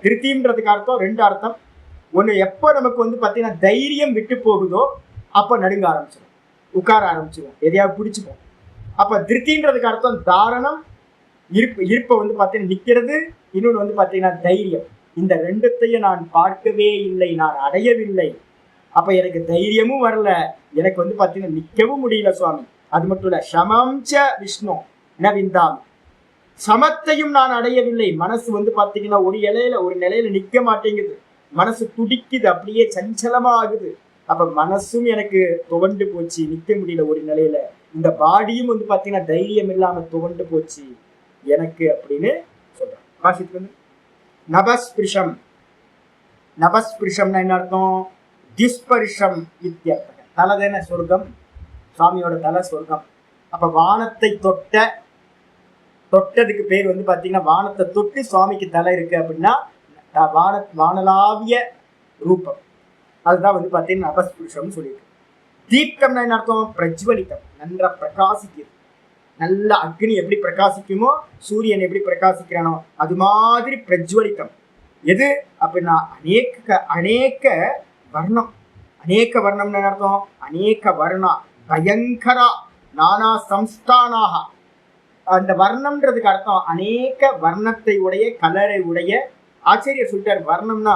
திருப்தின்றதுக்கு அர்த்தம் ரெண்டு அர்த்தம். ஒண்ணு, எப்போ நமக்கு வந்து பாத்தீங்கன்னா தைரியம் விட்டு போகுதோ அப்ப நடுங்க ஆரம்பிச்சிடும், உட்கார ஆரம்பிச்சிடும், எதையாவது பிடிச்சிப்போம். அப்ப திருப்தின்றதுக்கு அர்த்தம் தாரணம், இருப்பை வந்து பாத்தீங்கன்னா நிக்கிறது, இன்னொன்று வந்து பாத்தீங்கன்னா தைரியம். இந்த ரெண்டுத்தையும் நான் பார்க்கவே இல்லை, நான் அடையவில்லை. அப்ப எனக்கு தைரியமும் வரல, எனக்கு வந்து பாத்தீங்கன்னா நிக்கவும் முடியல சுவாமி. அது மட்டும் இல்ல, சமம்ச விஷ்ணு நவிந்தாமி, சமத்தையும் நான் அடையவில்லை. மனசு வந்து பாத்தீங்கன்னா ஒரு நிலையில நிக்க மாட்டேங்குது, மனசு துடிக்குது, அப்படியே சஞ்சலமா ஆகுது. அப்ப மனசும் எனக்கு துவண்டு போச்சு, நிக்க முடியல ஒரு நிலையில. இந்த பாடியும் வந்து பாத்தீங்கன்னா தைரியம் இல்லாம துவண்டு போச்சு எனக்கு அப்படின்னு சொல்றேன். வாசித்து வந்து நபஸ்பிருஷம், நபஸ்பிருஷம்னா என்ன அர்த்தம்? திஸ்பரிஷம் இத்தியர்த்தம். தலைதான சொர்க்கம், சுவாமியோட தலை சொர்க்கம். அப்ப வானத்தை தொட்டதுக்கு பேர் வந்து பாத்தீங்கன்னா, வானத்தை தொட்டு சுவாமிக்கு தலை இருக்கு அப்படின்னா வானலாவிய ரூபம், அதுதான் வந்து பாத்தீங்கன்னா நபஸ்பிருஷம்னு சொல்லியிருக்கு. தீப்தம்னா என்ன அர்த்தம்? பிரஜ்வலித்தம், நன்றா பிரகாசிக்குது. நல்ல அக்னி எப்படி பிரகாசிக்குமோ, சூரியன் எப்படி பிரகாசிக்கிறானோ அது மாதிரி பிரஜ்வலித்தம். எது அப்படின்னா அநேக வர்ணம். அநேக வர்ணம்னு அர்த்தம், அநேக வர்ணா பயங்கரா நானா சம்ஸ்தானாக. அந்த வர்ணம்ன்றதுக்கு அர்த்தம் அநேக வர்ணத்தை உடைய, கலரை உடைய. ஆச்சரியர் சொல்லிட்டார், வர்ணம்னா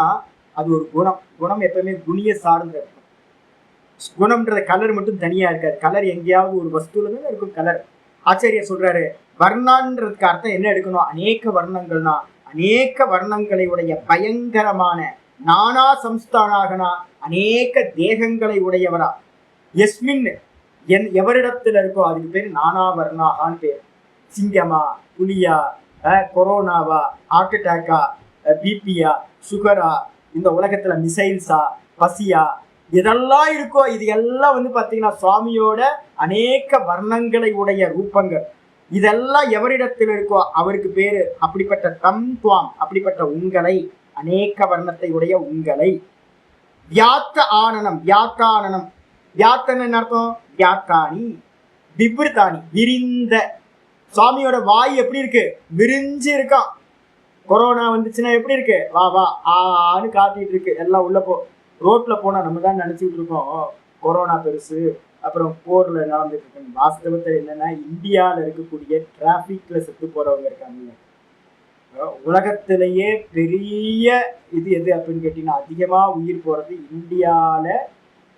அது ஒரு குணம். குணம் எப்பவுமே குணிய சார்ந்த இருக்கும். குணம்ன்ற கலர் மட்டும் தனியா இருக்காது, கலர் எங்கேயாவது ஒரு வஸ்துல தான் இருக்கும் கலர். ஆச்சரியர் சொல்றாரு, வர்ணான்றதுக்கு அர்த்தம் என்ன எடுக்கணும்? அநேக வர்ணங்கள்னா அநேக வர்ணங்களை உடைய பயங்கரமான, நானா சம்ஸ்தானாகனா அநேக தேகங்களை உடையவரா. எஸ்மின் எவரிடத்துல இருக்கோ அதுக்கு பேரு நானா வர்ணாகான்னு பேர். சிங்கமா, புலியா, கொரோனாவா, ஹார்ட் அட்டாக்கா, பிபியா, சுகரா, இந்த உலகத்துல மிசைல்ஸா, பசியா, இதெல்லாம் இருக்கோ இது எல்லாம் வந்து பாத்தீங்கன்னா சுவாமியோட அநேக வர்ணங்களை உடைய ரூபங்கள். இதெல்லாம் எவரிடத்தில் இருக்கோ அவருக்கு பேரு அப்படிப்பட்ட தம் துவாம், அப்படிப்பட்ட உங்களை, அநேக வர்ணத்தை உடைய உங்களை. வியாத்த ஆனனம், வியாத்தானனம், வியாத்தன் அர்த்தம்? வியாத்தானி விவ்ருதானி, விரிந்த. சுவாமியோட வாய் எப்படி இருக்கு? விரிஞ்சு இருக்கான். கொரோனா வந்துச்சுன்னா எப்படி இருக்கு? வா வா ஆன்னு காத்திட்டு இருக்கு, எல்லாம் உள்ள போ. ரோட்ல போனா நம்ம தான் நினைச்சிட்டு இருக்கோம் கொரோனா பெருசு, அப்புறம் போர்ல நடந்துட்டு இருக்கு. வாஸ்தவத்தில் என்னன்னா, இந்தியாவில் இருக்கக்கூடிய டிராபிக்ல செத்து போறவங்க இருக்காங்க. உலகத்திலேயே பெரிய இது எது அப்படின்னு கேட்டீங்கன்னா, அதிகமா உயிர் போறது இந்தியால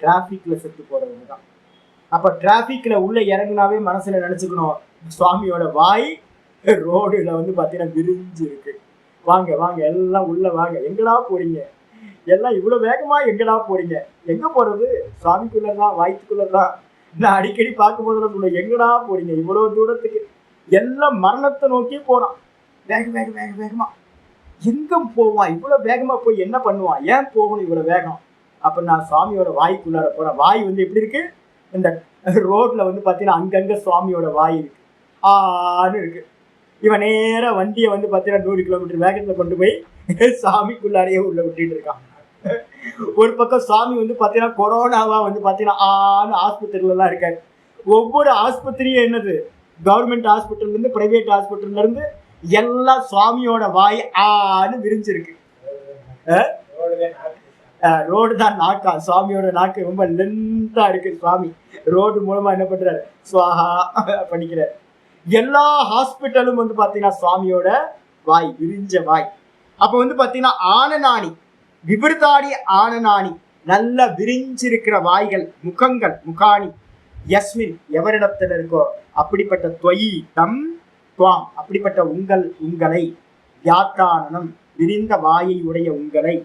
டிராபிக்ல செத்து போறவங்க தான். அப்ப டிராபிக்ல உள்ள இறங்குனாவே மனசுல நினைச்சுக்கணும், சுவாமியோட வாய் ரோடுல வந்து பாத்தீங்கன்னா விரிஞ்சு இருக்கு. வாங்க வாங்க எல்லாம் உள்ள வாங்க, எங்கடா போறீங்க, எல்லாம் இவ்வளவு வேகமா எங்கடா போறீங்க? எங்க போறது? சுவாமிக்குள்ளதான், வாய்க்குள்ளதான். நான் அடிக்கடி பார்க்கும் போதுல சொல்ல, எங்கடா போறீங்க இவ்வளவு தூரத்துக்கு? எல்லாம் மரணத்தை நோக்கி போறான், வேக வேக வேக வேகமா. எங்க போவான் இவ்வளவு வேகமா? போய் என்ன பண்ணுவான்? ஏன் போகணும் இவ்வளவு வேகம்? அப்ப நான் சுவாமியோட வாய்க்குள்ளார போறேன். வாய் வந்து எப்படி இருக்கு? இந்த ரோட்ல வந்து பாத்தீங்கன்னா அங்கங்க சுவாமியோட வாய் இருக்கு, ஆன்னு இருக்கு. இவன் நேர வண்டியை வந்து பாத்தீங்கன்னா 100 கிலோமீட்டர் வேகத்துல கொண்டு போய் சாமிக்குள்ளாரையே உள்ள விட்டுட்டு இருக்கான். ஒரு பக்கம் சுவாமி வந்து பாத்தீங்கன்னா கொரோனாவா வந்து பாத்தீங்கன்னா ஆஸ்பத்திரியில எல்லாம் இருக்காரு. ஒவ்வொரு ஆஸ்பத்திரியும் என்னது, கவர்மெண்ட் ஹாஸ்பிட்டல்ல இருந்து பிரைவேட் ஹாஸ்பிட்டல்ல இருந்து எல்லாம் சுவாமியோட வாய் விரிஞ்சிருக்கு. ரோடு தான் நாக்கா, சுவாமியோட நாக்கு ரொம்ப லென்த்தா இருக்கு. சுவாமி ரோடு மூலமா என்ன பண்றாரு, சுவாஹா பண்ணிக்கிறார். எல்லா ஹாஸ்பிட்டலும் வந்து பாத்தீங்கன்னா சுவாமியோட வாய், விரிஞ்ச வாய். அப்ப வந்து பாத்தீங்கன்னா ஆனநாணி, விபர்தாடி ஆனநாணி, நல்ல விரிஞ்சிருக்கிற வாய்கள், முகங்கள், முகாணி யஸ்மின் எவரிடத்துல இருக்கோ அப்படிப்பட்ட துவயி தம் துவாம், அப்படிப்பட்ட உங்களை, வியாத்தானனம் விரிந்த வாயை உடைய உங்களை,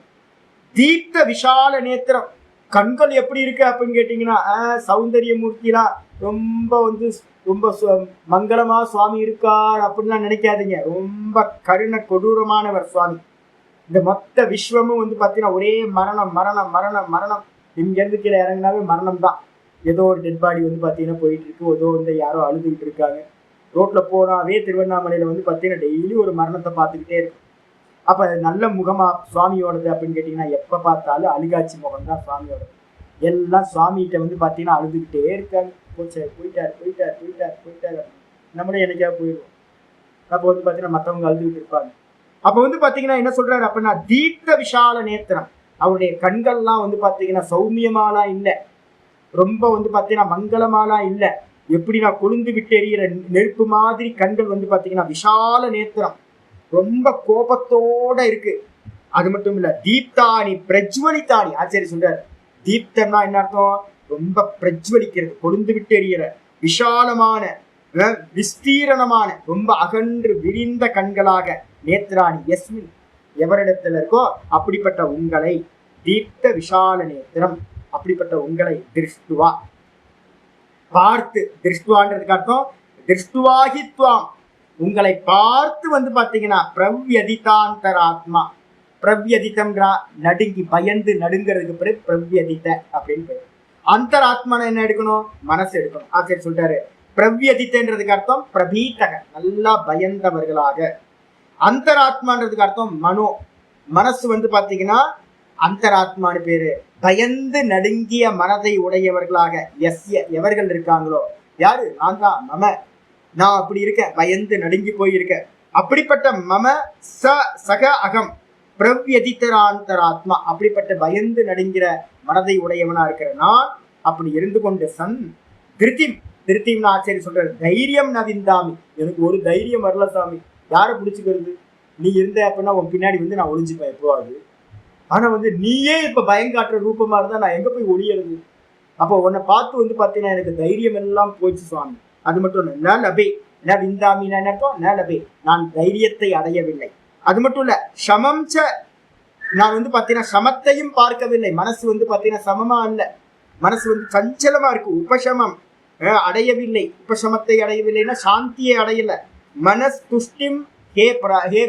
தீப்த விஷால நேத்திரம், கண்கள் எப்படி இருக்கு அப்படின்னு கேட்டீங்கன்னா சௌந்தரிய மூர்த்திலாம் ரொம்ப வந்து ரொம்ப மங்களமா சுவாமி இருக்கார் அப்படின்லாம் நினைக்காதீங்க. ரொம்ப கருண கொடூரமானவர் சுவாமி. இந்த மொத்த விஸ்வமும் வந்து பாத்தீங்கன்னா ஒரே மரணம் மரணம் மரணம் மரணம். இங்க இருந்து கீழே இறங்கினாவே மரணம் தான். ஏதோ ஒரு டெட் பாடி வந்து பாத்தீங்கன்னா போயிட்டு இருக்கு, ஏதோ வந்து யாரோ அழுதுகிட்டு இருக்காங்க. ரோட்ல போனாவே திருவண்ணாமலையில வந்து பாத்தீங்கன்னா டெய்லி ஒரு மரணத்தை பார்த்துக்கிட்டே இருக்கு. அப்ப நல்ல முகமா சுவாமியோடது அப்படின்னு கேட்டீங்கன்னா எப்ப பார்த்தாலும் அழுகாட்சி முகம் தான் சுவாமியோடது. எல்லாம் சுவாமிகிட்ட வந்து பாத்தீங்கன்னா அழுதுகிட்டே இருக்காங்க. போயிட்டாரு போயிட்டாரு போயிட்டாரு போயிட்டாரு, நம்மளே என்னைக்காவது போயிடுவோம். அப்ப வந்து பாத்தீங்கன்னா மற்றவங்க அழுதுகிட்டு இருப்பாங்க. அப்ப வந்து பாத்தீங்கன்னா என்ன சொல்றாரு அப்படின்னா, தீப்த விஷால நேத்திரம், அவருடைய கண்கள்லாம் வந்து பாத்தீங்கன்னா சௌமியமாலாம் இல்லை, ரொம்ப வந்து பாத்தீங்கன்னா மங்களமாலாம் இல்லை. எப்படி நான் கொழுந்து விட்டு எறிகிற நெருப்பு மாதிரி கண்கள் வந்து பாத்தீங்கன்னா விஷால நேத்திரம், ரொம்ப கோபத்தோட இருக்கு. அது மட்டும் இல்ல, தீப்தானி பிரஜ்வலித்தானி, ஆச்சரிய சொல்றாரு. தீப்தம்னா என்ன அர்த்தம், ரொம்ப பிரஜ்வலிக்கிறது, கொழுந்து விட்டு எறிகிற விஷாலமான விஸ்தீரணமான ரொம்ப அகன்று விரிந்த கண்களாக நேத்ராணி யஸ்மின் எவரிடத்துல இருக்கோ அப்படிப்பட்ட உங்களை, தீப்த விஷால நேத்திரம், அப்படிப்பட்ட உங்களை திருஷ்டுவா பார்த்து, திருஷ்டுவான்றதுக்கு அர்த்தம் திருஷ்டுவாகித்வாம், உங்களை பார்த்து வந்து பாத்தீங்கன்னா பிரவ்யதிதாந்தராத்மா, பிரவ்யதிதம்ங்கிறா நடுங்கி பயந்து நடுங்கிறதுக்கு பிறகு பிரவ்யதித அப்படின்னு பேரு. அந்தராத்மான என்ன எடுக்கணும், மனசு எடுக்கணும். சரி சொல்றாரு. பிரவ்யதித்தன்றதுக்கு அர்த்தம் பிரபீதக, நல்லா பயந்தவர்களாக. அந்தராத்மான்றதுக்கு அர்த்தம் மனோ, மனசு வந்து பாத்தீங்கன்னா அந்தராத்மானு பேரு. பயந்து நடுங்கிய மனதை உடையவர்களாக எஸ்ய எவர்கள் இருக்காங்களோ, யாரு, நான் தான், மம, நான் அப்படி இருக்கேன், பயந்து நடுங்கி போயிருக்கேன். அப்படிப்பட்ட மம சக அகம் பிரவ்யதித்தராந்தராத்மா, அப்படிப்பட்ட பயந்து நடுங்கிற மனதை உடையவனா இருக்கிற நான் அப்படி இருந்து கொண்டு சன் திருத்திம், திருத்திம்னு ஆச்சரிய சொல்றாரு. தைரியம் நவிந்தாமி, எனக்கு ஒரு தைரியம் வரல சாமி, யாரை பிடிச்சிக்கிறது, நீ இருந்த அப்படின்னா உன் பின்னாடி வந்து நான் ஒளிஞ்சுப்பேன் எப்போவாது. ஆனா வந்து நீயே இப்ப பயங்காட்டுற ரூபமா இருந்தா நான் எங்க போய் ஒளியறது, அப்போ உன்னை பார்த்து வந்து பாத்தீங்கன்னா எனக்கு தைரியம் எல்லாம் போச்சு சுவாமி. அது மட்டும் இல்ல, ந லபே ந விந்தாமி, ந லபே, நான் தைரியத்தை அடையவில்லை. அது மட்டும் இல்ல, சமம் ச, நான் வந்து பாத்தீங்கன்னா சமத்தையும் பார்க்கவில்லை. மனசு வந்து பாத்தீங்கன்னா சமமா இல்ல, மனசு வந்து சஞ்சலமா இருக்கு. உபசமம் அடையவில்லை, உபசமத்தை அடையவில்லைன்னா சாந்தியை அடையல. மனஸ் துஷ்டிம் ஹே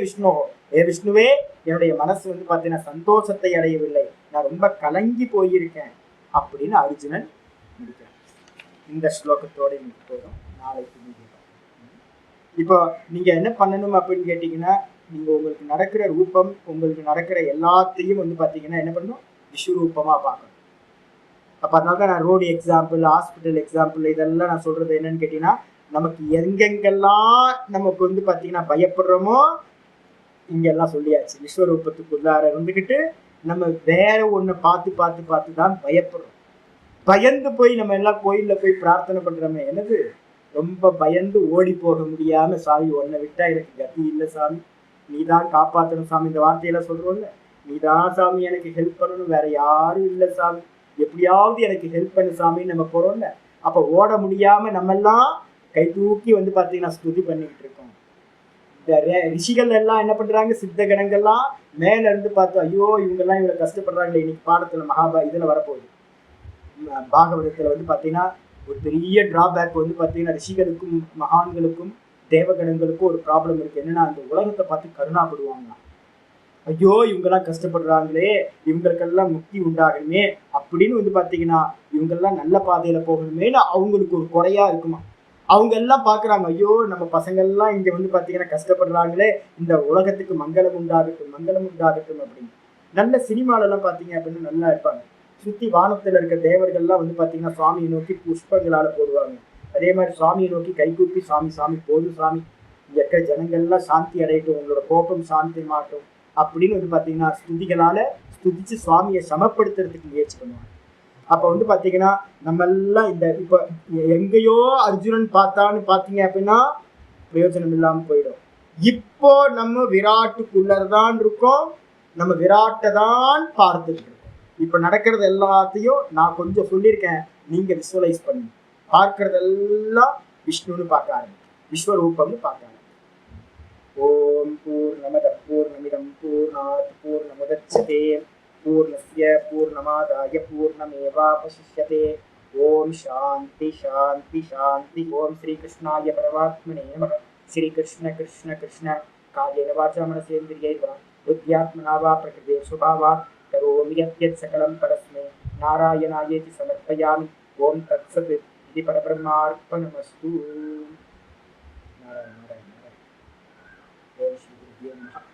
விஷ்ணு, ஹே விஷ்ணுவே, என்னுடைய மனசு வந்து பாத்தீங்கன்னா சந்தோஷத்தை அடையவில்லை, நான் ரொம்ப கலங்கி போயிருக்கேன் அப்படின்னு அர்ஜுனன் முடிக்கிறான். இந்த ஸ்லோகத்தோட இன்னைக்கு போதும். நாளைக்கு இப்போ நீங்க என்ன பண்ணணும் அப்படின்னு கேட்டீங்கன்னா, நீங்க உங்களுக்கு நடக்கிற ரூபம், உங்களுக்கு நடக்கிற எல்லாத்தையும் வந்து பாத்தீங்கன்னா என்ன பண்ணணும், விஸ்வரூபமா பார்க்கணும். அப்ப அதனால நான் ரோடு எக்ஸாம்பிள், ஹாஸ்பிட்டல் எக்ஸாம்பிள், இதெல்லாம் நான் சொல்றது என்னன்னு கேட்டீங்கன்னா, நமக்கு எங்கெங்கெல்லாம் நமக்கு வந்து பாத்தீங்கன்னா பயப்படுறோமோ இங்கெல்லாம் சொல்லியாச்சு. விஸ்வரூபத்துக்குள்ளார இருந்துக்கிட்டு நம்ம வேற ஒண்ணு பார்த்து பார்த்து பார்த்து தான் பயப்படுறோம். பயந்து போய் நம்ம எல்லாம் கோயில்ல போய் பிரார்த்தனை பண்றோமே, என்னது ரொம்ப பயந்து ஓடி போக முடியாம, சாமி ஒன்னை விட்டா எனக்கு கதி இல்லை சாமி, நீதான் காப்பாற்றணும் சாமி, இந்த வார்த்தையெல்லாம் சொல்றோம்ல, நீதான் சாமி எனக்கு ஹெல்ப் பண்ணணும், வேற யாரும் இல்லை சாமி, எப்படியாவது எனக்கு ஹெல்ப் பண்ணு சாமின்னு நம்ம போறோம்ல. அப்ப ஓட முடியாம நம்ம எல்லாம் கை தூக்கி வந்து பாத்தீங்கன்னா ஸ்துதி பண்ணிக்கிட்டு இருக்கோம். இந்த ரிஷிகள் எல்லாம் என்ன பண்றாங்க, சித்த கணங்கள்லாம் மேல இருந்து பார்த்து, ஐயோ இவங்கெல்லாம் இவ்வளவு கஷ்டப்படுறாங்களே. இன்னைக்கு பாடத்துல இதுல வரப்போகுது, பாகவதத்துல வந்து பாத்தீங்கன்னா ஒரு பெரிய டிராபேக் வந்து பாத்தீங்கன்னா ரிஷிகளுக்கும் மகான்களுக்கும் தேவகணங்களுக்கும் ஒரு ப்ராப்ளம் இருக்கு. என்னன்னா, அந்த உலகத்தை பார்த்து கருணாப்படுவாங்க. ஐயோ இவங்கெல்லாம் கஷ்டப்படுறாங்களே, இவங்களுக்கெல்லாம் முக்தி உண்டாகணுமே அப்படின்னு வந்து பாத்தீங்கன்னா இவங்கெல்லாம் நல்ல பாதையில போகணுமேனு அவங்களுக்கு ஒரு குறையா இருக்குமா. அவங்க எல்லாம் பாக்குறாங்க, ஐயோ நம்ம பசங்க எல்லாம் இங்க வந்து பாத்தீங்கன்னா கஷ்டப்படுறாங்களே, இந்த உலகத்துக்கு மங்களம் உண்டாகட்டும் மங்களம் உண்டாகட்டும் அப்படின்னு. நல்ல சினிமால எல்லாம் பாத்தீங்க அப்படின்னு நல்லா இருப்பாங்க. சுத்தி வானத்துல இருக்க தேவர்கள்லாம் வந்து பாத்தீங்கன்னா சுவாமியை நோக்கி புஷ்பங்களால போடுவாங்க. அதே மாதிரி சுவாமியை நோக்கி கைகூப்பி சாமி சாமி போதும் சாமி, இங்க இருக்க ஜனங்கள்லாம் சாந்தி அடையட்டும், உங்களோட கோபம் சாந்தி மாட்டும் அப்படின்னு வந்து பாத்தீங்கன்னா ஸ்துதிகளால ஸ்துதிச்சு சுவாமியை சமப்படுத்துறதுக்கு முயற்சி பண்ணுவாங்க. அப்ப வந்து பாத்தீங்கன்னா நம்ம எல்லாம் இந்த இப்ப எங்கேயோ அர்ஜுனன் பார்த்தான்னு பாத்தீங்க அப்படின்னா பிரயோஜனம் இல்லாம போயிடும். இப்போ நம்ம விராட்டுக்குள்ளதான் இருக்கோம், நம்ம விராட்டை தான் பார்த்துட்டு இருக்கோம். இப்ப நடக்கிறது எல்லாத்தையும் நான் கொஞ்சம் சொல்லியிருக்கேன், நீங்க விசுவலைஸ் பண்ணி பார்க்கறதெல்லாம் விஷ்ணுன்னு பார்க்க ஆரம்பிக்கும், விஸ்வரூபம்னு பார்க்க ஆரம்பிக்கும். ஓம் பூர்ணமத பூர்ணமிதம் பூர்ணாத் பூர்ணமுதச்யதே பூர்ணஸ்ய பூர்ணமாதாய பூர்ணமேவாவசிஷ்யதே. ஓம் சாந்தி சாந்தி சாந்தி. ஓம் ஸ்ரீ கிருஷ்ணாய பரமாத்மனே நமः. श्री कृष्ण कृष्ण कृष्ण कायेन वाचा मनसेन्द्रियैर्वा बुद्ध्यात्मना वा प्रकृते स्वभावात् करोमि यत् सकलं परस्मै नारायणायेति समर्पयामि. ओम तत्सत् इति परब्रह्मार्पणमस्तु. नारायण नारायण नारायण. ओम श्री गुरुभ्यो नमः.